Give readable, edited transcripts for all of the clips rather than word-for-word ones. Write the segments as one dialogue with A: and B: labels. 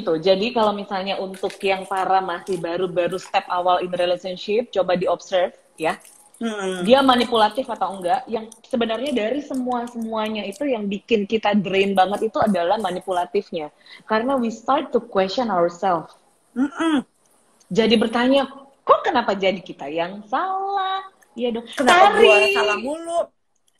A: gitu. Jadi kalau misalnya untuk yang para masih baru-baru step awal in relationship, coba di observe ya. Dia manipulatif atau enggak? Yang sebenarnya dari semuanya itu yang bikin kita drain banget itu adalah manipulatifnya. Karena we start to question ourselves. Jadi bertanya, kok kenapa jadi kita yang salah? Iya dong.
B: Kenapa gue salah mulu?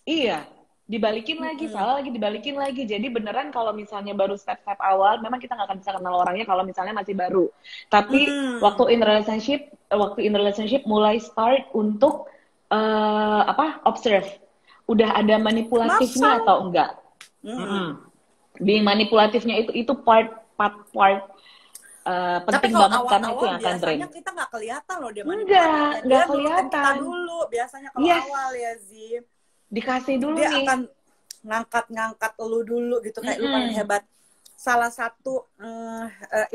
A: Iya, dibalikin lagi, salah lagi, dibalikin lagi. Jadi beneran kalau misalnya baru step-step awal, memang kita nggak akan bisa kenal orangnya kalau misalnya masih baru. Tapi waktu in relationship mulai start untuk observe. Udah ada manipulatifnya atau enggak? Being manipulatifnya itu part penting banget karena itu yang akan drain.
B: Biasanya kita nggak kelihatan loh dia manipulatifnya.
A: Nggak kelihatan.
B: Kita dulu biasanya kalau awal ya Zim.
A: Dikasih dulu
B: dia
A: nih.
B: Akan ngangkat lu dulu gitu kayak lu paling hebat. Salah satu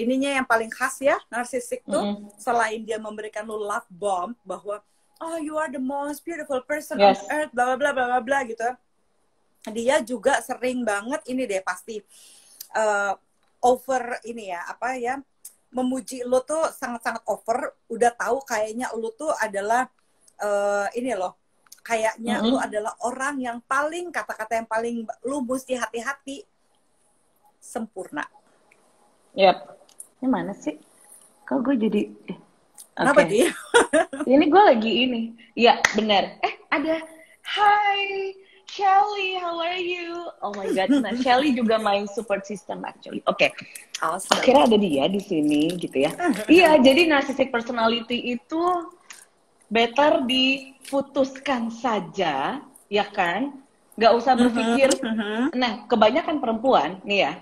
B: ininya yang paling khas ya narsisik tuh selain dia memberikan lu love bomb bahwa oh you are the most beautiful person on earth bla bla bla bla bla gitu. Dia juga sering banget ini deh pasti over ini ya memuji lu tuh sangat-sangat over, udah tahu kayaknya lu tuh adalah ini loh, kayaknya lu adalah orang yang paling, kata-kata yang paling lu mesti hati-hati, sempurna.
A: Ini mana sih? Kok gue jadi
B: kenapa dia?
A: Ini gue lagi ini. Iya, benar. Ada hi Shelly, how are you? Oh my god, nah Shelly juga main support system actually. Oke.
B: Awesome.
A: Akhirnya ada dia di sini gitu ya. Iya, jadi narcissistic personality itu better diputuskan saja, ya kan? Nggak usah berpikir. Nah, kebanyakan perempuan nih ya,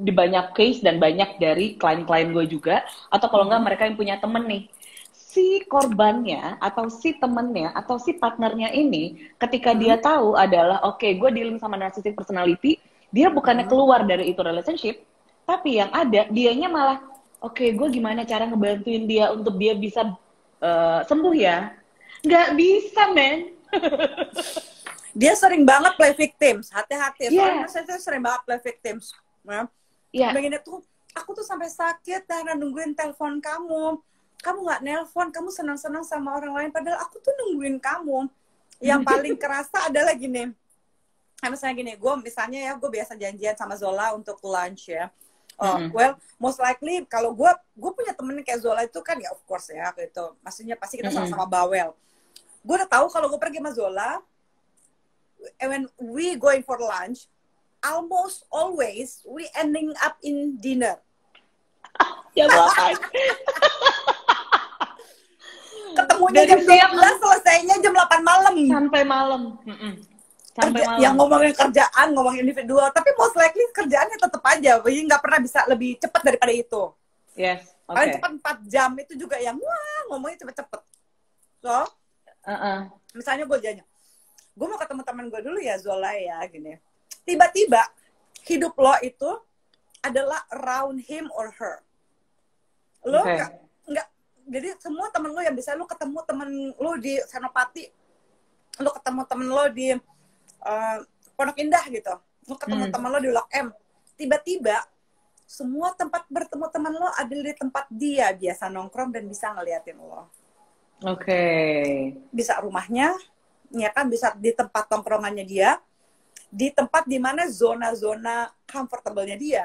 A: di banyak case dan banyak dari klien-klien gue juga, atau kalau nggak mereka yang punya temen nih, si korbannya atau si temennya atau si partnernya ini ketika dia tahu adalah oke, gue dealing sama narcissistic personality, dia bukannya keluar dari itu relationship, tapi yang ada dianya malah oke, gue gimana cara ngebantuin dia untuk dia bisa sembuh ya? Nggak bisa, men.
B: Dia sering banget play victims, hati-hati. Soalnya saya sering banget play victims. Begini tuh, aku tuh sampai sakit karena nungguin telepon kamu. Kamu nggak nelpon, kamu senang-senang sama orang lain, padahal aku tuh nungguin kamu. Yang paling kerasa adalah gini, misalnya gini, gue biasa janjian sama Zola untuk lunch ya. Well, most likely kalau gue punya temen kayak Zola itu kan ya of course ya gitu. Maksudnya pasti kita sama-sama bawel. Gue udah tahu kalau gue pergi sama Zola, when we going for lunch, almost always we ending up in dinner.
A: Ya bapak.
B: Ketemunya jam 12, selesainya jam 8 malam.
A: Sampai malam. Sampai malam.
B: Yang ngomongin kerjaan, ngomongin individual, tapi most likely kerjaannya tetap aja, nggak pernah bisa lebih cepat daripada itu.
A: Yes, oke.
B: Paling cepat 4 jam itu juga yang ngomongnya cepet-cepet. So, misalnya gue janji, gue mau ketemu teman gue dulu ya Zola ya, gini. Tiba-tiba hidup lo itu adalah around him or her. Lo nggak, jadi semua temen lo yang bisa lo ketemu temen lo di Senopati, lo ketemu temen lo di Pondok Indah gitu, lo ketemu temen lo di Blok M, tiba-tiba semua tempat bertemu teman lo ada di tempat dia biasa nongkrong dan bisa ngeliatin lo. Bisa rumahnya, ya kan, bisa di tempat nongkrongannya dia, di tempat dimana zona-zona comfortable-nya dia.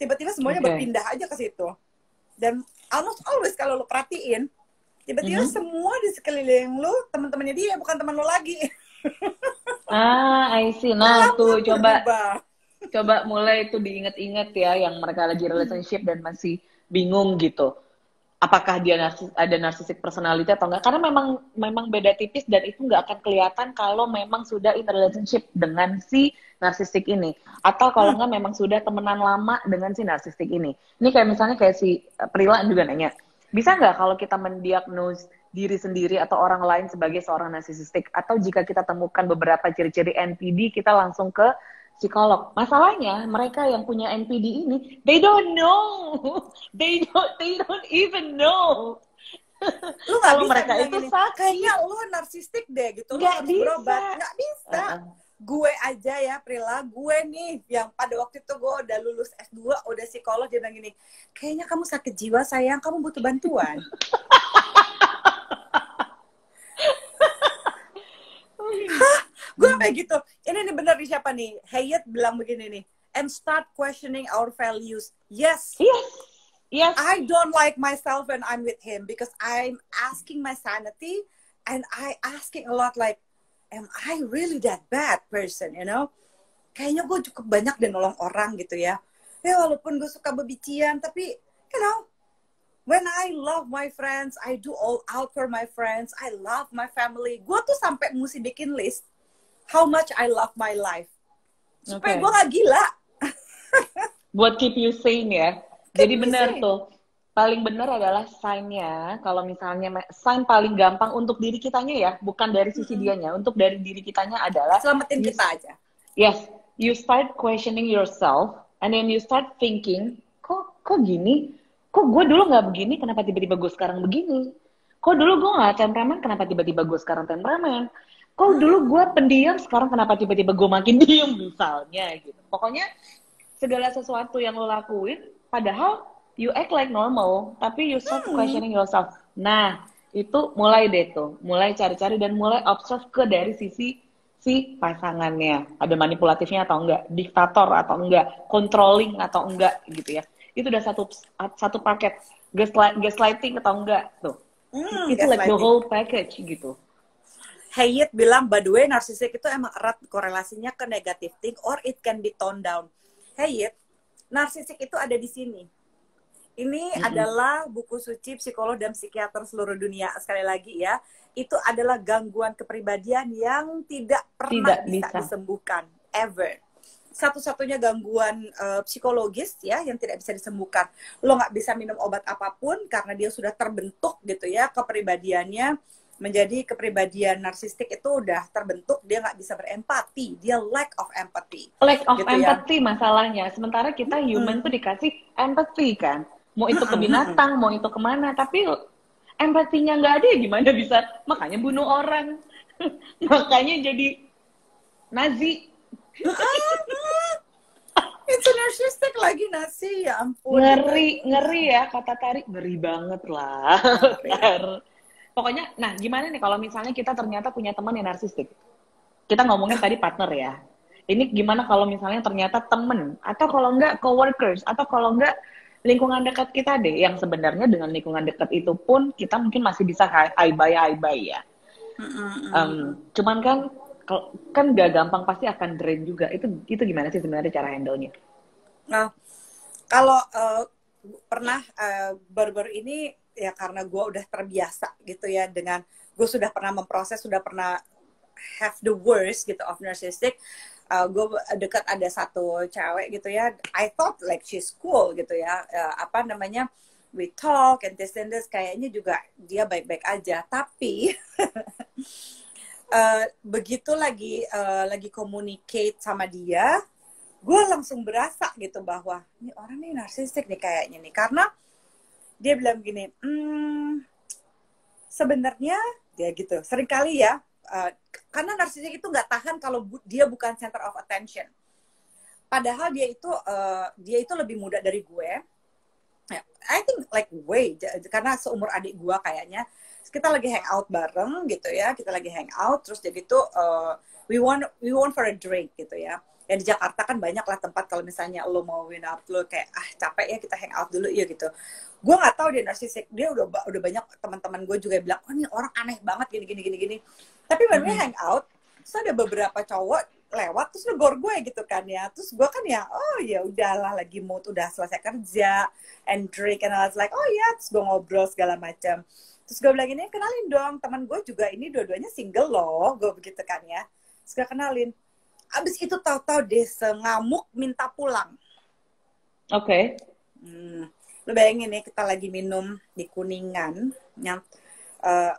B: Tiba-tiba semuanya berpindah aja ke situ. Dan almost always kalau lo perhatiin, tiba-tiba semua di sekeliling lo teman-temannya dia, bukan teman lo lagi.
A: I see. Nah, tuh coba mulai itu diinget-inget ya, yang mereka lagi relationship dan masih bingung gitu. Apakah dia ada narcissistic personality atau enggak? Karena memang beda tipis dan itu nggak akan kelihatan kalau memang sudah in relationship dengan si narsistik ini, atau kalau enggak memang sudah temenan lama dengan si narsistik ini. Ini kayak misalnya kayak si Prila juga nanya, bisa nggak kalau kita mendiagnos diri sendiri atau orang lain sebagai seorang narsistik, atau jika kita temukan beberapa ciri-ciri NPD kita langsung ke psikolog? Masalahnya mereka yang punya NPD ini, they don't know, they don't even know.
B: Lu nggak bisa
A: mereka itu sakit,
B: kayaknya lu narsistik deh gitu,
A: nggak bisa,
B: berobat, nggak bisa. gue aja ya Prila, gue nih yang pada waktu itu gue udah lulus S2, udah psikolog, dia bilang gini, kayaknya kamu sakit jiwa sayang, kamu butuh bantuan. Hah? Gue kayak gitu. Ini nih bener nih siapa nih? Hayat bilang begini nih, and start questioning our values. Yes.
A: Yes. Yes.
B: I don't like myself when I'm with him because I'm asking my sanity and I asking a lot like, am I really that bad person, you know? Kayaknya gue cukup banyak deh nolong orang gitu ya. Ya walaupun gue suka bebician, tapi you know, when I love my friends, I do all out for my friends. I love my family. Gue tuh sampai mesti bikin list how much I love my life. Supaya gue gak gila.
A: Buat keep you sane ya. Jadi benar tuh. Paling benar adalah sign-nya. Kalau misalnya sign paling gampang untuk diri kitanya ya, bukan dari sisi dianya. Untuk dari diri kitanya adalah
B: selamatin kita aja.
A: Yes, you start questioning yourself and then you start thinking, kok gini? Kok gue dulu nggak begini, kenapa tiba-tiba gue sekarang begini? Kok dulu gue nggak temperamen, kenapa tiba-tiba gue sekarang temperamen? Kok dulu gue pendiam, sekarang kenapa tiba-tiba gue makin diem misalnya gitu. Pokoknya segala sesuatu yang lo lakuin, padahal you act like normal, tapi you start questioning yourself. Nah, itu mulai deh tuh, mulai cari-cari dan mulai observe ke dari sisi si pasangannya. Ada manipulatifnya atau enggak, diktator atau enggak, controlling atau enggak gitu ya. Itu udah satu paket. Gaslighting atau enggak tuh. Itu like the whole package gitu.
B: Hayat bilang, by the way, narsisik itu emang erat korelasinya ke negative thing or it can be toned down. Hayat, narsisik itu ada di sini. Ini adalah buku suci psikolog dan psikiater seluruh dunia. Sekali lagi ya, itu adalah gangguan kepribadian yang tidak pernah bisa disembuhkan. Ever. Satu-satunya gangguan psikologis ya yang tidak bisa disembuhkan. Lo nggak bisa minum obat apapun karena dia sudah terbentuk gitu ya kepribadiannya. Menjadi kepribadian narsistik itu udah terbentuk, dia nggak bisa berempati, dia lack of empathy.
A: Lack of gitu empathy ya. Masalahnya, sementara kita human tuh dikasih empathy kan, mau itu ke binatang, mau itu kemana, tapi empatinya nggak ada, gimana bisa, makanya bunuh orang, makanya jadi Nazi.
B: Itu narsistik lagi nasi, ya ampun.
A: Ngeri ya, kata Tarik, ngeri banget lah. Pokoknya, nah gimana nih kalau misalnya kita ternyata punya teman yang narsistik? Kita ngomongin tadi partner ya. Ini gimana kalau misalnya ternyata temen, atau kalau enggak coworkers, atau kalau enggak lingkungan dekat kita deh, yang sebenarnya dengan lingkungan dekat itu pun kita mungkin masih bisa hai-bye ya. Cuman kan gak gampang, pasti akan drain juga. Itu gimana sih sebenarnya cara handle-nya?
B: Nah, kalau pernah baru-baru ini ya karena gue udah terbiasa gitu ya dengan gue sudah pernah memproses, sudah pernah have the worst gitu of narcissistic. Gue dekat ada satu cewek gitu ya, I thought like she's cool gitu ya, we talk and this and this, kayaknya juga dia baik-baik aja, tapi begitu lagi communicate sama dia, gue langsung berasa gitu bahwa ini orang nih narsistik nih kayaknya nih, karena dia bilang gini, sebenarnya dia gitu, seringkali ya, karena narsistik itu nggak tahan kalau dia bukan center of attention. Padahal dia itu lebih muda dari gue. I think like way, karena seumur adik gue kayaknya. Kita lagi hangout bareng gitu ya, kita lagi hangout, terus jadi tuh we want for a drink gitu ya. Ya di Jakarta kan banyak lah tempat kalau misalnya lo mau win up, lo kayak capek ya kita hangout dulu ya gitu. Gue nggak tahu dia narsistik, dia udah banyak teman-teman gue juga bilang, oh ini orang aneh banget gini. Tapi when we hangout, terus ada beberapa cowok lewat terus negor gue gitu kan ya, terus gue kan ya oh ya udahlah lagi mood, udah selesai kerja and drink and I was like oh ya, terus gue ngobrol segala macam. Terus gue bilang ini, kenalin dong, teman gue juga ini dua-duanya single loh, gue begitu kan ya. Terus gue kenalin. Abis itu tahu-tahu dia sengamuk minta pulang.
A: Oke.
B: Lo bayangin nih, kita lagi minum di Kuningan,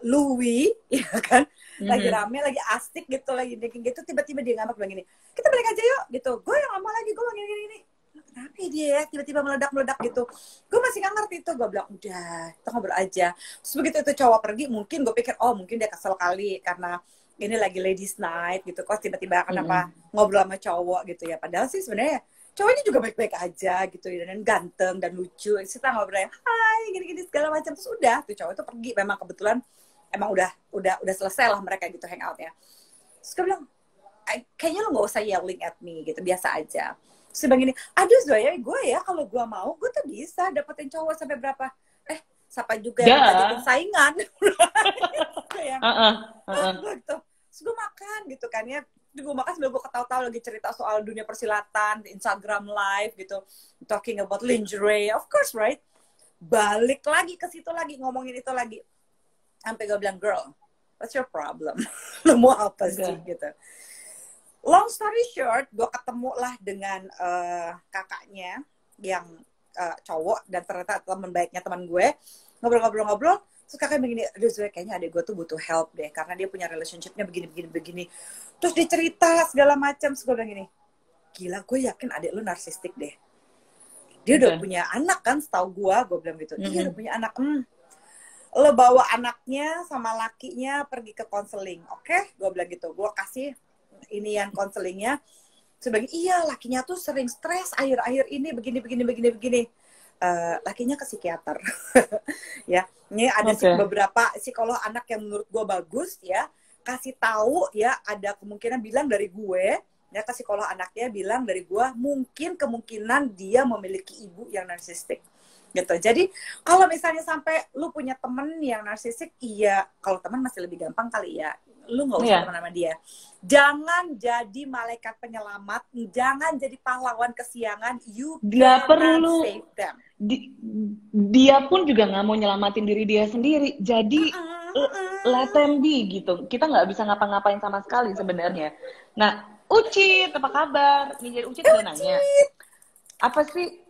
B: Louis, ya kan? Lagi rame, lagi asik gitu, lagi drinking gitu, tiba-tiba dia ngambek bilang gini, kita balik aja yuk, gitu. Gue yang lama lagi, gue gini. Kenapa dia ya tiba-tiba meledak-meledak gitu? Gue masih nggak ngerti itu. Gue bilang udah, kita ngobrol aja. Terus begitu itu cowok pergi, mungkin gue pikir mungkin dia kesel kali karena ini lagi ladies night gitu, kok tiba-tiba kenapa ngobrol sama cowok gitu ya, padahal sih sebenarnya cowoknya juga baik-baik aja gitu ya, dan ganteng dan lucu, kita ngobrol hai gini-gini segala macam, terus udah tuh cowok itu pergi, memang kebetulan emang udah selesai lah mereka gitu hangout ya. Terus gue bilang, kayaknya lo nggak usah yelling at me gitu, biasa aja. Terus begini, aduh Zoya, gue ya kalau gue mau gue tuh bisa dapetin cowok sampai berapa, siapa juga yang minta jadi saingan. Gitu. Terus gue makan gitu kan ya, gue makan sambil gue ketawa-tawa lagi cerita soal dunia persilatan, Instagram live gitu, talking about lingerie, of course right. Balik lagi ke situ lagi, ngomongin itu lagi, sampai gue bilang, girl, what's your problem? Lo mau apa sih gitu. Long story short, gue ketemu lah dengan kakaknya yang cowok, dan ternyata teman baiknya teman gue, ngobrol-ngobrol, terus kakaknya begini, aduh Zoe, kayaknya adek gue tuh butuh help deh, karena dia punya relationship-nya begini. Terus dia cerita segala macam, terus gue bilang gini, gila, gue yakin adek lu narsistik deh. Dia udah punya anak kan, setahu gue bilang gitu, iya udah punya anak, lo bawa anaknya sama lakinya pergi ke konseling, oke? Gue bilang gitu, gue kasih ini yang konselingnya, sebagai iya lakinya tuh sering stres akhir-akhir ini begini. Lakinya ke psikiater. Ya, ini ada beberapa psikolog anak yang menurut gue bagus ya, kasih tahu ya, ada kemungkinan bilang dari gue ya, ke psikolog anaknya bilang dari gue, mungkin kemungkinan dia memiliki ibu yang narsistik gitu. Jadi kalau misalnya sampai lu punya temen yang narsistik, iya, kalau teman masih lebih gampang kali ya, lu nggak usah teman sama dia. Jangan jadi malaikat penyelamat, jangan jadi pahlawan kesiangan, you
A: nggak perlu
B: save them.
A: Dia pun juga nggak mau nyelamatin diri dia sendiri, jadi let them be gitu. Kita nggak bisa ngapa-ngapain sama sekali sebenarnya. Nah, Ucit, apa kabar? Nih, jadi Ucit udah nanya, apa sih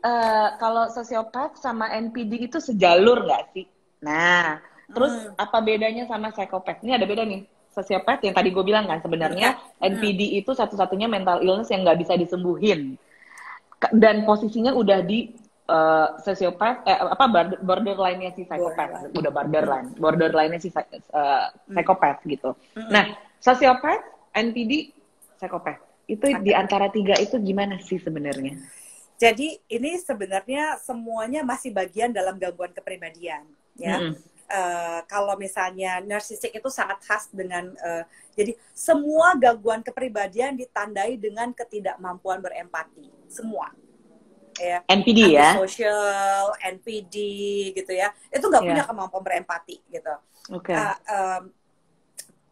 A: kalau sosiopat sama NPD itu sejalur nggak sih? Nah, terus apa bedanya sama psikopat? Ini ada beda nih. Sosiopat yang tadi gue bilang kan, sebenarnya NPD itu satu-satunya mental illness yang nggak bisa disembuhin, dan posisinya udah di sosiopat, borderline-nya si psikopat, udah borderline-nya si psikopat gitu. Nah, sosiopat, NPD, psikopat, itu di antara tiga itu gimana sih sebenarnya?
B: Jadi ini sebenarnya semuanya masih bagian dalam gangguan kepribadian, ya. Kalau misalnya narsistik itu sangat khas dengan, jadi semua gangguan kepribadian ditandai dengan ketidakmampuan berempati, semua. Ya.
A: NPD ya?
B: Antisocial, NPD gitu ya, itu nggak punya kemampuan berempati gitu.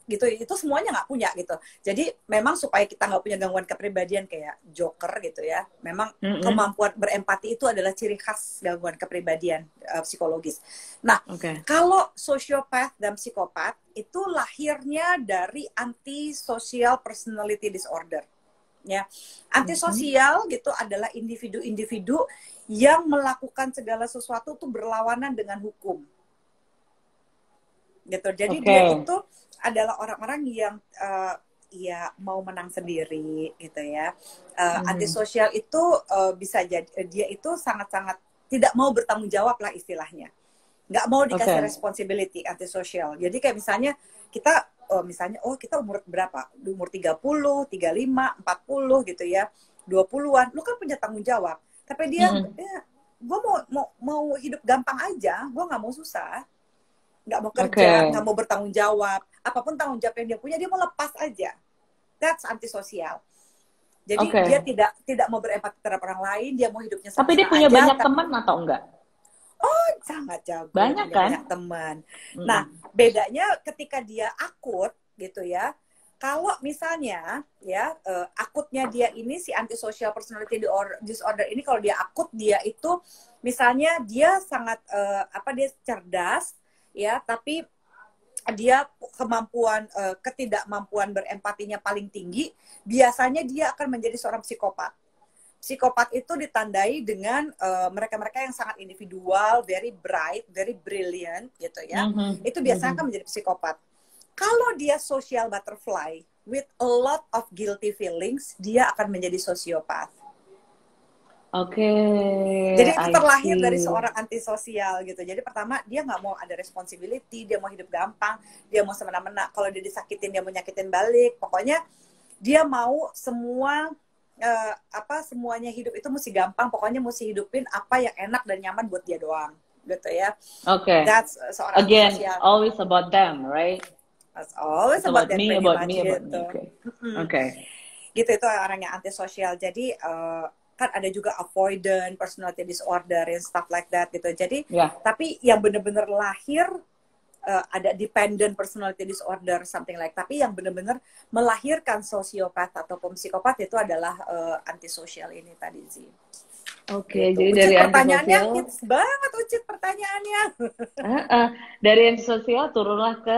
B: Gitu, itu semuanya nggak punya gitu. Jadi memang supaya kita nggak punya gangguan kepribadian kayak Joker gitu ya, memang kemampuan berempati itu adalah ciri khas gangguan kepribadian psikologis. Nah, kalau sosiopat dan psikopat itu lahirnya dari antisocial personality disorder. Ya, antisosial gitu adalah individu-individu yang melakukan segala sesuatu tuh berlawanan dengan hukum. Gitu. Jadi dia itu adalah orang-orang yang ya mau menang sendiri gitu ya. Antisosial itu bisa jadi dia itu sangat-sangat tidak mau bertanggung jawab lah istilahnya. Nggak mau dikasih responsibility, antisosial. Jadi kayak misalnya kita kita umur berapa? Umur 30, 35, 40 gitu ya. 20-an, lu kan punya tanggung jawab. Tapi dia gue mau hidup gampang aja, gue nggak mau susah. Nggak mau kerja, nggak mau bertanggung jawab, apapun tanggung jawab yang dia punya, dia mau lepas aja. That's antisosial. Jadi dia tidak mau berempati terhadap orang lain, dia mau hidupnya
A: sama-sama. Tapi dia punya banyak teman atau enggak?
B: Oh, sangat jago.
A: Banyak kan?
B: Banyak teman. Nah, bedanya ketika dia akut gitu ya. Kalau misalnya ya akutnya dia ini si antisocial personality disorder ini, kalau dia akut, dia itu misalnya dia sangat dia cerdas ya, tapi dia ketidakmampuan berempatinya paling tinggi, biasanya dia akan menjadi seorang psikopat. Psikopat itu ditandai dengan mereka-mereka yang sangat individual, very bright, very brilliant gitu ya. Itu biasanya akan menjadi psikopat. Kalau dia social butterfly with a lot of guilty feelings, dia akan menjadi sosiopat.
A: Oke.
B: Jadi itu terlahir dari seorang antisosial gitu. Jadi pertama dia nggak mau ada responsibility, dia mau hidup gampang, dia mau semena-mena. Kalau dia disakitin dia mau nyakitin balik. Pokoknya dia mau semua semuanya hidup itu mesti gampang. Pokoknya mesti hidupin apa yang enak dan nyaman buat dia doang, gitu ya.
A: Oke.
B: That's seorang
A: Again,
B: antisosial.
A: always about them, right?
B: That's always
A: It's
B: about them,
A: me,
B: pretty
A: about
B: much
A: me, about
B: gitu.
A: me. Okay.
B: Gitu, itu orang yang antisosial. Jadi kan ada juga avoidant personality disorder and stuff like that gitu. Jadi tapi yang benar-benar lahir ada dependent personality disorder something like, tapi yang benar-benar melahirkan sosiopat ataupun psikopat itu adalah antisosial ini tadi sih.
A: Oke,
B: gitu.
A: jadi
B: Ucit,
A: dari
B: pertanyaannya
A: antisosial
B: hits banget Ucit pertanyaannya.
A: Dari antisosial turunlah ke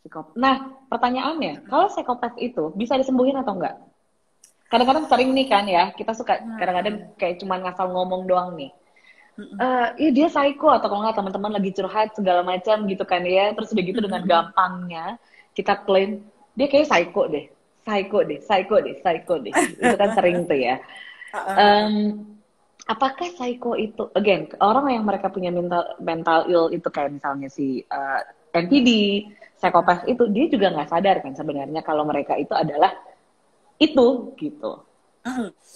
A: psikopat. Nah, pertanyaannya, kalau psikopat itu bisa disembuhin atau enggak? Kadang-kadang sering nih kan ya, kita suka kadang-kadang kayak cuma ngasal ngomong doang nih. Iya dia psycho, atau kalau nggak teman-teman lagi curhat segala macam gitu kan ya, terus udah gitu dengan gampangnya kita klaim dia kayak psycho deh. Itu kan sering tuh ya. Apakah psycho itu, again, orang yang mereka punya mental ill itu kayak misalnya si NPD, psikopat itu, dia juga nggak sadar kan sebenarnya kalau mereka itu adalah itu gitu.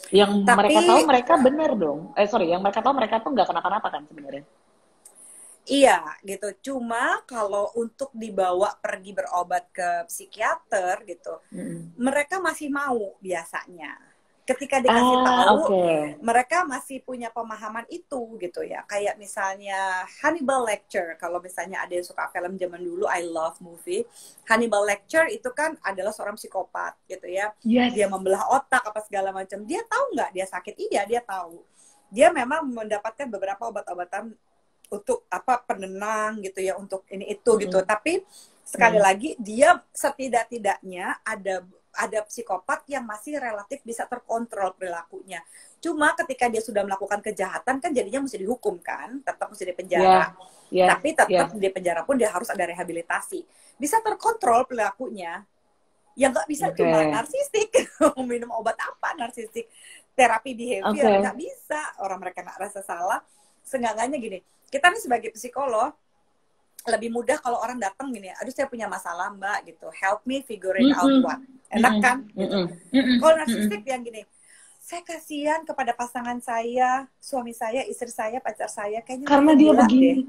A: Yang mereka tahu mereka benar dong. Yang mereka tahu mereka tuh nggak kenapa-napa kan sebenarnya.
B: Iya gitu. Cuma kalau untuk dibawa pergi berobat ke psikiater gitu, mereka masih mau biasanya. Ketika dikasih tahu, mereka masih punya pemahaman itu gitu ya. Kayak misalnya Hannibal Lecter, kalau misalnya ada yang suka film zaman dulu, I love movie. Hannibal Lecter itu kan adalah seorang psikopat gitu ya.
A: Yes.
B: Dia membelah otak apa segala macam. Dia tahu nggak dia sakit? Iya, dia tahu. Dia memang mendapatkan beberapa obat-obatan untuk penenang gitu ya, untuk ini itu gitu. Tapi sekali lagi dia setidak-tidaknya ada psikopat yang masih relatif bisa terkontrol perilakunya. Cuma ketika dia sudah melakukan kejahatan kan jadinya mesti dihukum kan, tetap mesti dipenjara. Tapi tetap di penjara pun dia harus ada rehabilitasi. Bisa terkontrol perilakunya. Yang nggak bisa cuma narsistik. Minum obat apa narsistik? Terapi behavior nggak bisa. Orang mereka nggak rasa salah. Seenggaknya gini, kita nih sebagai psikolog lebih mudah kalau orang datang gini, aduh saya punya masalah mbak gitu, help me figuring out what, enak kan? Gitu. Kalau narsistik yang gini, saya kasihan kepada pasangan saya, suami saya, istri saya, pacar saya, kayaknya
A: karena dia begini.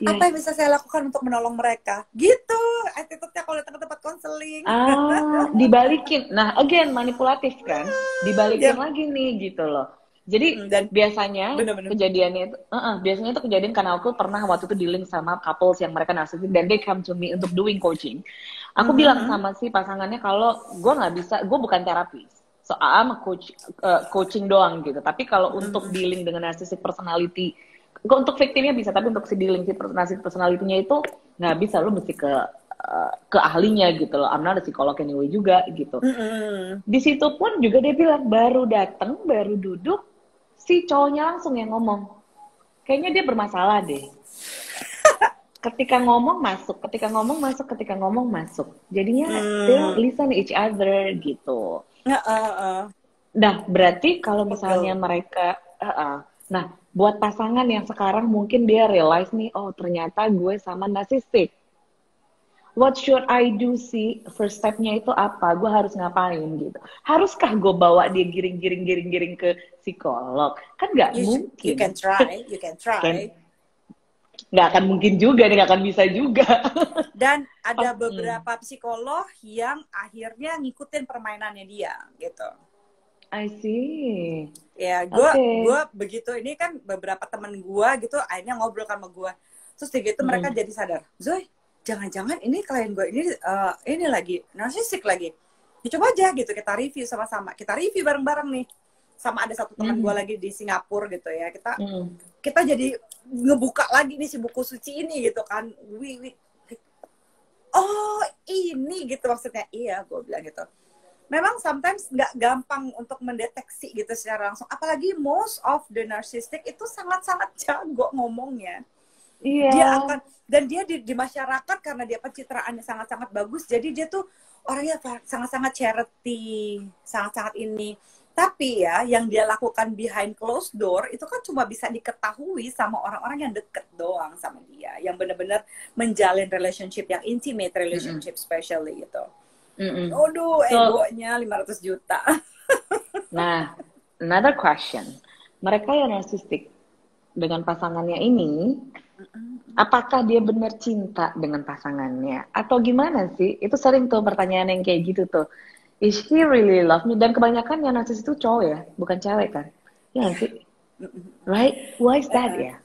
B: Apa yang bisa saya lakukan untuk menolong mereka? Gitu, attitude-nya kalau datang ke tempat konseling.
A: Dibalikin. Nah, again manipulatif kan? Dibalikin lagi nih gitu loh. Jadi biasanya kejadiannya itu, biasanya itu kejadian karena aku pernah waktu itu dealing sama couples yang mereka narsisik dan they come to me untuk doing coaching. Aku bilang sama si pasangannya kalau gue nggak bisa, gue bukan terapis, so I'm a coaching doang gitu. Tapi kalau untuk dealing dengan narcissistic personality, untuk victimnya bisa, tapi untuk si dealing si narcissistic personality-nya itu nggak bisa, lo mesti ke ahlinya gitu loh. I'm not a psikolog anyway juga gitu. Di situ pun juga dia bilang baru datang, baru duduk, si cowoknya langsung yang ngomong, kayaknya dia bermasalah deh. Ketika ngomong masuk. Jadinya they listen each other gitu. Nah, berarti kalau misalnya mereka, nah buat pasangan yang sekarang mungkin dia realize nih, oh ternyata gue sama narsistik. What should I do sih? First step-nya itu apa? Gue harus ngapain gitu? Haruskah gue bawa dia giring ke psikolog? Kan nggak mungkin.
B: You can try.
A: Nggak akan mungkin juga, nggak akan bisa juga.
B: Dan ada beberapa psikolog yang akhirnya ngikutin permainannya dia gitu.
A: I see.
B: Ya, gue begitu, ini kan beberapa temen gue gitu akhirnya ngobrol sama gue. Terus gitu mereka jadi sadar, Zoe, jangan-jangan ini klien gue ini lagi narsistik lagi. Dicoba aja gitu, kita review sama-sama. Kita review bareng-bareng nih. Sama ada satu teman gue lagi di Singapura gitu ya. Kita jadi ngebuka lagi nih si buku suci ini gitu kan. Oh, ini gitu maksudnya. Iya, gue bilang gitu. Memang sometimes nggak gampang untuk mendeteksi gitu secara langsung. Apalagi most of the narcissistic itu sangat-sangat jago ngomongnya.
A: Iya.
B: Dia di masyarakat karena dia pencitraannya sangat-sangat bagus, jadi dia tuh orangnya sangat-sangat charity, sangat-sangat ini. Tapi ya, yang dia lakukan behind closed door itu kan cuma bisa diketahui sama orang-orang yang deket doang sama dia, yang benar-benar menjalin relationship yang intimate relationship, especially gitu. Aduh, egonya 500 juta.
A: Nah, another question. Mereka yang narsistik dengan pasangannya ini, apakah dia benar cinta dengan pasangannya? Atau gimana sih? Itu sering tuh pertanyaan yang kayak gitu tuh. Is he really love me? Dan kebanyakan yang narsis itu cowok ya, bukan cewek kan? Iya sih? Right? Why is that ya?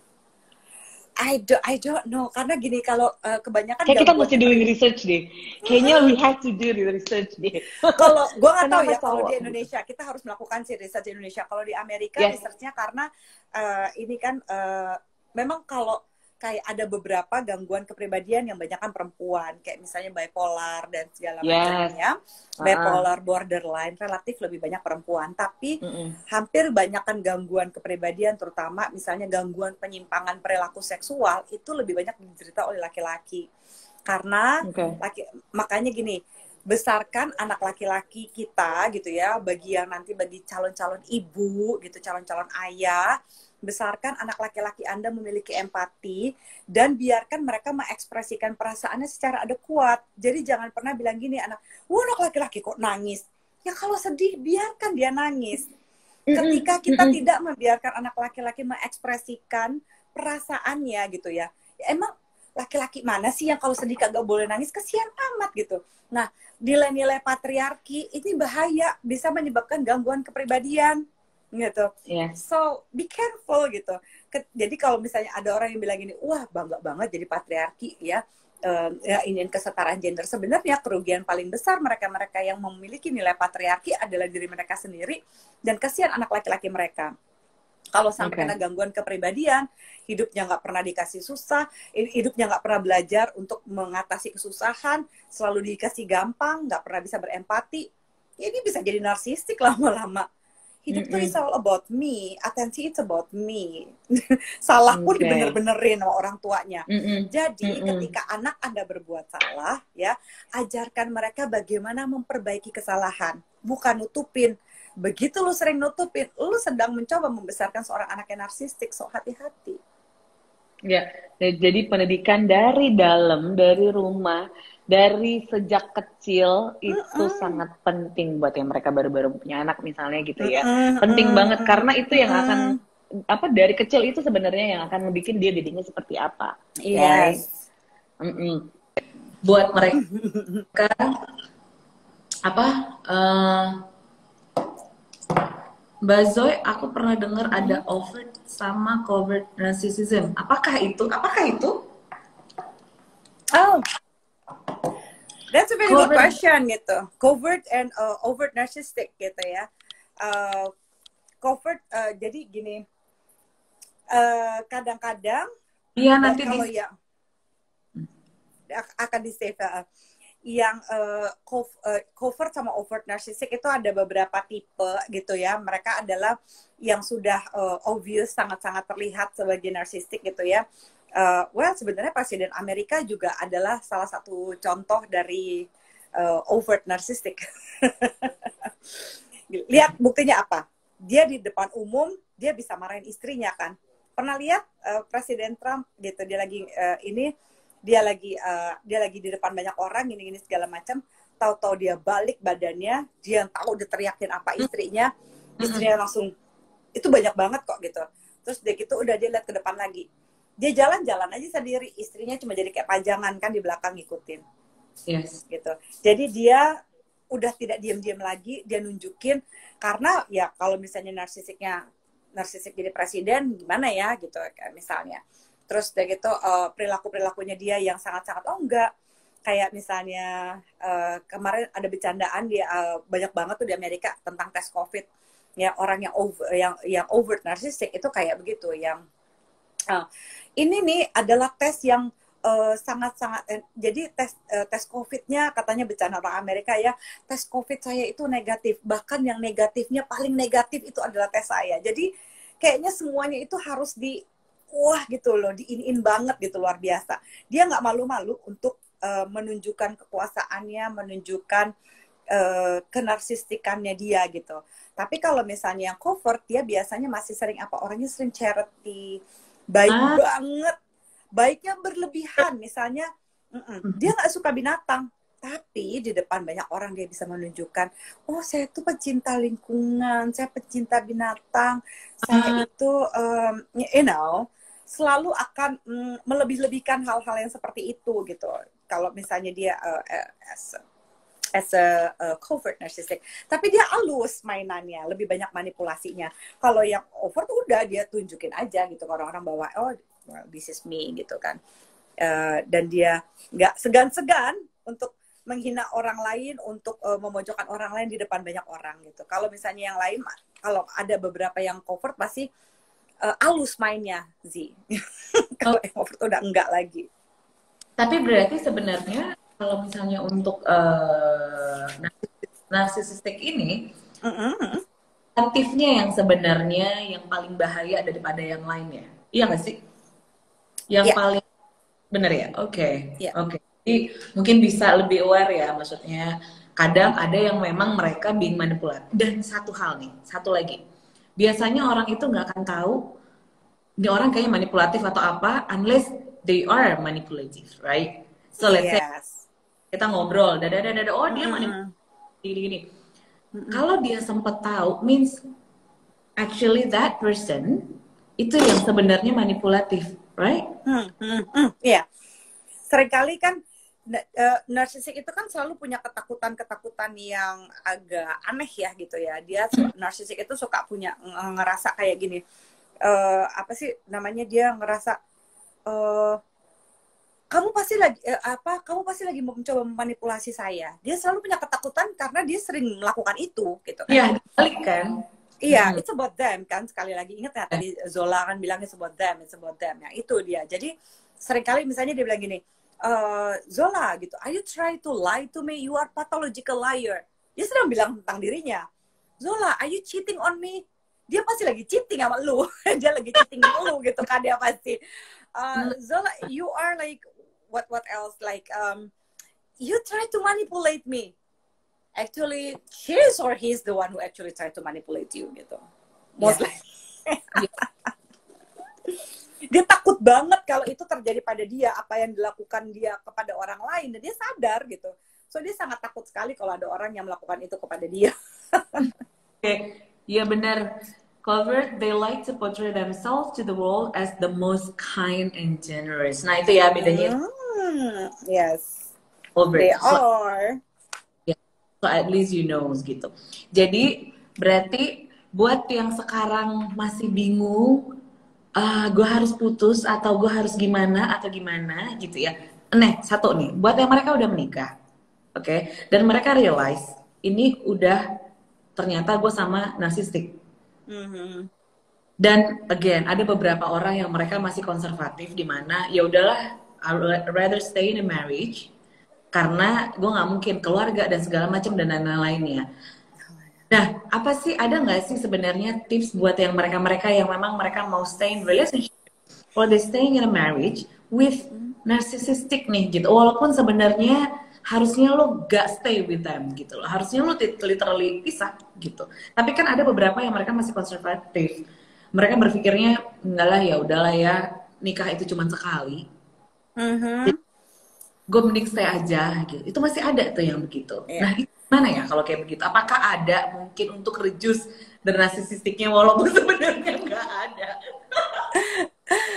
B: I don't know, karena gini, kalau kebanyakan
A: kayak kita mesti doing research deh. Kayaknya we have to do the research deh.
B: Kalau gue nggak tahu ya, kalau di Indonesia kita harus melakukan sih research di Indonesia. Kalau di Amerika researchnya karena ini kan memang kalau kayak ada beberapa gangguan kepribadian yang banyak kan perempuan, kayak misalnya bipolar dan segala macamnya. Bipolar, borderline, relatif lebih banyak perempuan. Tapi hampir banyakkan gangguan kepribadian, terutama misalnya gangguan penyimpangan perilaku seksual, itu lebih banyak diderita oleh laki-laki. Karena makanya gini, besarkan anak laki-laki kita gitu ya, bagi yang nanti bagi calon-calon ibu gitu, calon-calon ayah, besarkan anak laki-laki Anda memiliki empati dan biarkan mereka mengekspresikan perasaannya secara adekuat. Jadi jangan pernah bilang gini, anak laki-laki kok nangis. Ya kalau sedih biarkan dia nangis. Ketika kita tidak membiarkan anak laki-laki mengekspresikan perasaannya gitu ya. Emang laki-laki mana sih yang kalau sedih kagak boleh nangis? Kasihan amat gitu. Nah, nilai-nilai patriarki ini bahaya, bisa menyebabkan gangguan kepribadian gitu. So be careful gitu. Jadi kalau misalnya ada orang yang bilang gini, wah bangga banget jadi patriarki ya, ingin kesetaraan gender, sebenarnya kerugian paling besar mereka-mereka yang memiliki nilai patriarki adalah diri mereka sendiri, dan kasihan anak laki-laki mereka. Kalau sampai kena gangguan kepribadian, hidupnya nggak pernah dikasih susah, hidupnya nggak pernah belajar untuk mengatasi kesusahan, selalu dikasih gampang, nggak pernah bisa berempati, ini bisa jadi narsistik lama-lama. Hidup tuh is all about me, atensi it's about me. Salah pun dibener-benerin sama orang tuanya. Jadi ketika anak Anda berbuat salah, ya ajarkan mereka bagaimana memperbaiki kesalahan, bukan nutupin. Begitu lu sering nutupin, lu sedang mencoba membesarkan seorang anak yang narsistik. So hati-hati.
A: Ya, jadi pendidikan dari dalam, dari rumah, dari sejak kecil itu sangat penting buat yang mereka baru-baru punya anak misalnya gitu ya. Penting banget karena itu yang akan dari kecil itu sebenarnya yang akan bikin dia jadinya seperti apa.
B: Yes.
A: Buat mereka Mbak Zoe, aku pernah dengar ada overt sama covert narcissism. Apakah itu?
B: Oh, that's a very good question gitu. Covert and overt narcissistic gitu ya. Covert, jadi gini, kadang-kadang
A: nanti
B: kalau yang akan di-save yang covert sama overt narcissistic itu ada beberapa tipe gitu ya. Mereka adalah yang sudah obvious, sangat-sangat terlihat sebagai narsistik gitu ya. Sebenarnya Presiden Amerika juga adalah salah satu contoh dari overt narcissistic. Lihat buktinya apa? Dia di depan umum, dia bisa marahin istrinya kan. Pernah lihat Presiden Trump gitu, dia lagi di depan banyak orang gini-gini segala macam, tahu-tahu dia balik badannya, dia tahu dia teriakin apa istrinya langsung, itu banyak banget kok gitu. Terus dia gitu udah dia lihat ke depan lagi, dia jalan-jalan aja sendiri, istrinya cuma jadi kayak pajangan kan di belakang ngikutin. Gitu. Jadi dia udah tidak diam-diam lagi, dia nunjukin, karena ya kalau misalnya narsisik jadi presiden gimana ya gitu misalnya. Terus udah gitu perilakunya dia yang sangat-sangat enggak. Kayak misalnya kemarin ada bercandaan dia banyak banget tuh di Amerika tentang tes COVID. Ya orang yang overt narcissistic itu kayak begitu, yang ini nih adalah tes yang sangat-sangat jadi tes COVID-nya katanya bercanda orang Amerika ya, tes COVID saya itu negatif, bahkan yang negatifnya paling negatif itu adalah tes saya. Jadi kayaknya semuanya itu harus gitu loh, diinin banget gitu, luar biasa. Dia nggak malu-malu untuk menunjukkan kekuasaannya, menunjukkan kenarsistikannya dia gitu. Tapi kalau misalnya yang covert, dia biasanya masih sering apa? Orangnya sering charity, baik banget, baiknya berlebihan. Misalnya, dia nggak suka binatang, tapi di depan banyak orang dia bisa menunjukkan, oh saya itu pecinta lingkungan, saya pecinta binatang, saya itu, selalu akan melebih-lebihkan hal-hal yang seperti itu gitu. Kalau misalnya dia as a covert narcissistic, tapi dia halus mainannya, lebih banyak manipulasinya. Kalau yang overt udah dia tunjukin aja gitu, orang-orang bawa, oh well, this is me gitu kan. Dan dia nggak segan-segan untuk menghina orang lain, untuk memojokkan orang lain di depan banyak orang gitu. Kalau misalnya yang lain, kalau ada beberapa yang covert pasti halus mainnya, Kalau yang overt udah enggak lagi.
A: Tapi berarti sebenarnya kalau misalnya untuk narsisistik ini, aktifnya yang sebenarnya yang paling bahaya daripada yang lainnya. Iya nggak sih? Yang paling benar ya? Oke. Jadi mungkin bisa lebih aware ya, maksudnya kadang ada yang memang mereka being manipulatif. Dan satu hal nih, satu lagi. Biasanya orang itu nggak akan tahu ini orang kayaknya manipulatif atau apa unless they are manipulative, right? So let's say kita ngobrol, oh dia manipulatif gini. Kalau dia sempat tahu, means actually that person itu yang sebenarnya manipulatif, right?
B: Iya. Seringkali kan narsisik itu kan selalu punya ketakutan-ketakutan yang agak aneh ya gitu ya. Dia narsisik itu suka punya ngerasa kayak gini. Apa sih namanya, dia ngerasa kamu pasti lagi mencoba memanipulasi saya. Dia selalu punya ketakutan karena dia sering melakukan itu gitu kan.
A: Iya, dibalik kan.
B: Iya, it's about them kan. Sekali lagi ingat ya tadi Zola kan bilang it's about them. Ya itu dia. Jadi seringkali misalnya dia bilang gini, Zola gitu, are you try to lie to me? You are pathological liar. Dia sedang bilang tentang dirinya. Zola, are you cheating on me? Dia pasti lagi cheating sama lu. Dia lagi cheating lu gitu kan, dia pasti. Zola, you are like what else, like you try to manipulate me. Actually she's or he's the one who actually try to manipulate you gitu. Most likely. Dia takut banget kalau itu terjadi pada dia, apa yang dilakukan dia kepada orang lain, dan dia sadar gitu. So dia sangat takut sekali kalau ada orang yang melakukan itu kepada dia.
A: Ya benar. Covert, they like to portray themselves to the world as the most kind and generous. Nah itu ya bedanya.
B: Yes.
A: Covert.
B: They are.
A: So at least you know gitu. Jadi berarti buat yang sekarang masih bingung, gue harus putus atau gue harus gimana gitu ya. Satu nih, buat yang mereka udah menikah, oke, dan mereka realize ini udah ternyata gue sama narsistik. Dan again ada beberapa orang yang mereka masih konservatif, di mana ya udahlah, I'd rather stay in a marriage karena gue nggak mungkin keluarga dan segala macam dan lain-lainnya. Nah, apa sih, ada nggak sih sebenarnya tips buat yang mereka yang memang mereka mau stay in relationship or they staying in a marriage with narcissistic nih gitu, walaupun sebenarnya harusnya lo gak stay with them gitu loh, harusnya lo literally pisah gitu, tapi kan ada beberapa yang mereka masih konservatif, mereka berpikirnya enggak lah, ya udahlah ya, nikah itu cuma sekali, gue mending stay aja gitu. Itu masih ada tuh yang begitu. Nah itu mana ya kalau kayak begitu, apakah ada mungkin untuk reduce the narsisistiknya walaupun sebenarnya nggak ada?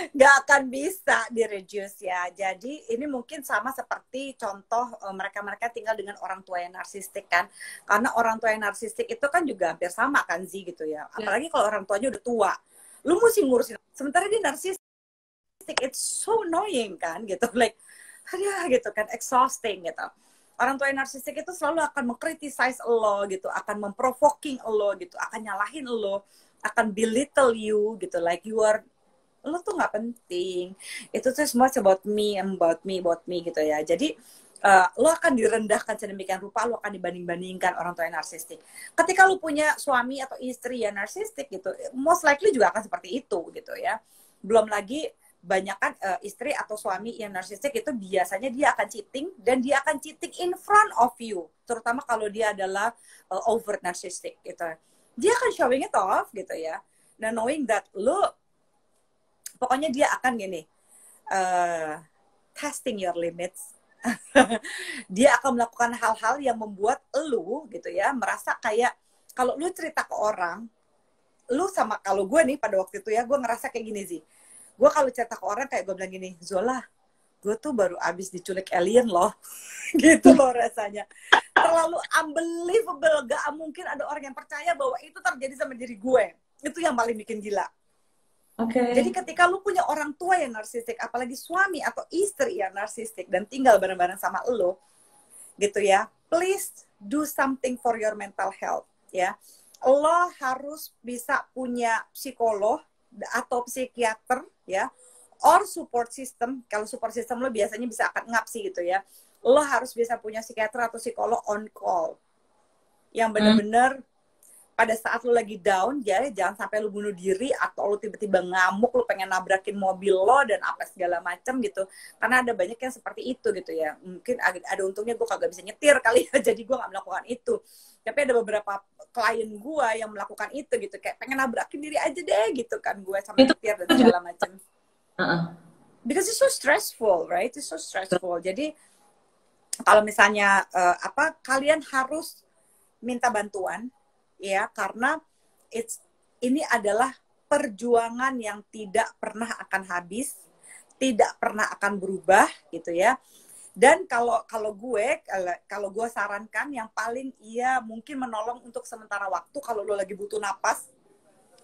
B: Nggak akan bisa di-reduce ya. Jadi ini mungkin sama seperti contoh mereka-mereka tinggal dengan orang tua yang narsistik kan. Karena orang tua yang narsistik itu kan juga hampir sama kan sih gitu ya. Apalagi kalau orang tuanya udah tua. Lu mesti ngurusin. Sementara dia narsistik, it's so annoying kan gitu. Like, gitu kan, exhausting gitu. Orang tua yang narsistik itu selalu akan mengkritisize lo gitu, akan memprovoking lo gitu, akan nyalahin lo, akan belittle you gitu, like lo tuh nggak penting, itu tuh semua about me gitu ya. Jadi lo akan direndahkan sedemikian rupa, lo akan dibanding-bandingkan orang tua yang narsistik. Ketika lo punya suami atau istri yang narsistik gitu, most likely juga akan seperti itu gitu ya. Belum lagi banyak kan istri atau suami yang narsistik itu biasanya dia akan cheating, dan dia akan cheating in front of you, terutama kalau dia adalah overt narsistik gitu. dia akan showing it off gitu ya. Dan knowing that lu, pokoknya dia akan gini, testing your limits. Dia akan melakukan hal-hal yang membuat lu gitu ya merasa kayak kalau lu cerita ke orang, lu sama kalau gue nih pada waktu itu ya, gue ngerasa kayak gini sih. Gue kalau cerita ke orang kayak gue bilang gini, Zola, gue tuh baru abis diculik alien loh. Gitu loh rasanya. Terlalu unbelievable, gak mungkin ada orang yang percaya bahwa itu terjadi sama diri gue. Itu yang paling bikin gila. Jadi ketika lu punya orang tua yang narsistik, apalagi suami atau istri yang narsistik dan tinggal bareng-bareng sama lu, gitu ya, please do something for your mental health, ya. Lo harus bisa punya psikolog atau psikiater, ya, or support system. Kalau support system lo biasanya bisa akan ngapsi gitu ya. Lo harus bisa punya psikiater atau psikolog on call, yang bener-bener pada saat lu lagi down, ya jangan sampai lu bunuh diri atau lu tiba-tiba ngamuk, lu pengen nabrakin mobil lo dan apa segala macam gitu. Karena ada banyak yang seperti itu gitu ya. Mungkin ada untungnya gue kagak bisa nyetir kali ya, jadi gue gak melakukan itu. Tapi ada beberapa klien gue yang melakukan itu gitu, kayak pengen nabrakin diri aja deh gitu kan gue sama nyetir dan segala macam. Because it's so stressful, right? It's so stressful. Jadi kalau misalnya kalian harus minta bantuan. Ya, karena ini adalah perjuangan yang tidak pernah akan habis, tidak pernah akan berubah gitu ya. Dan kalau gue sarankan yang paling mungkin menolong untuk sementara waktu kalau lo lagi butuh napas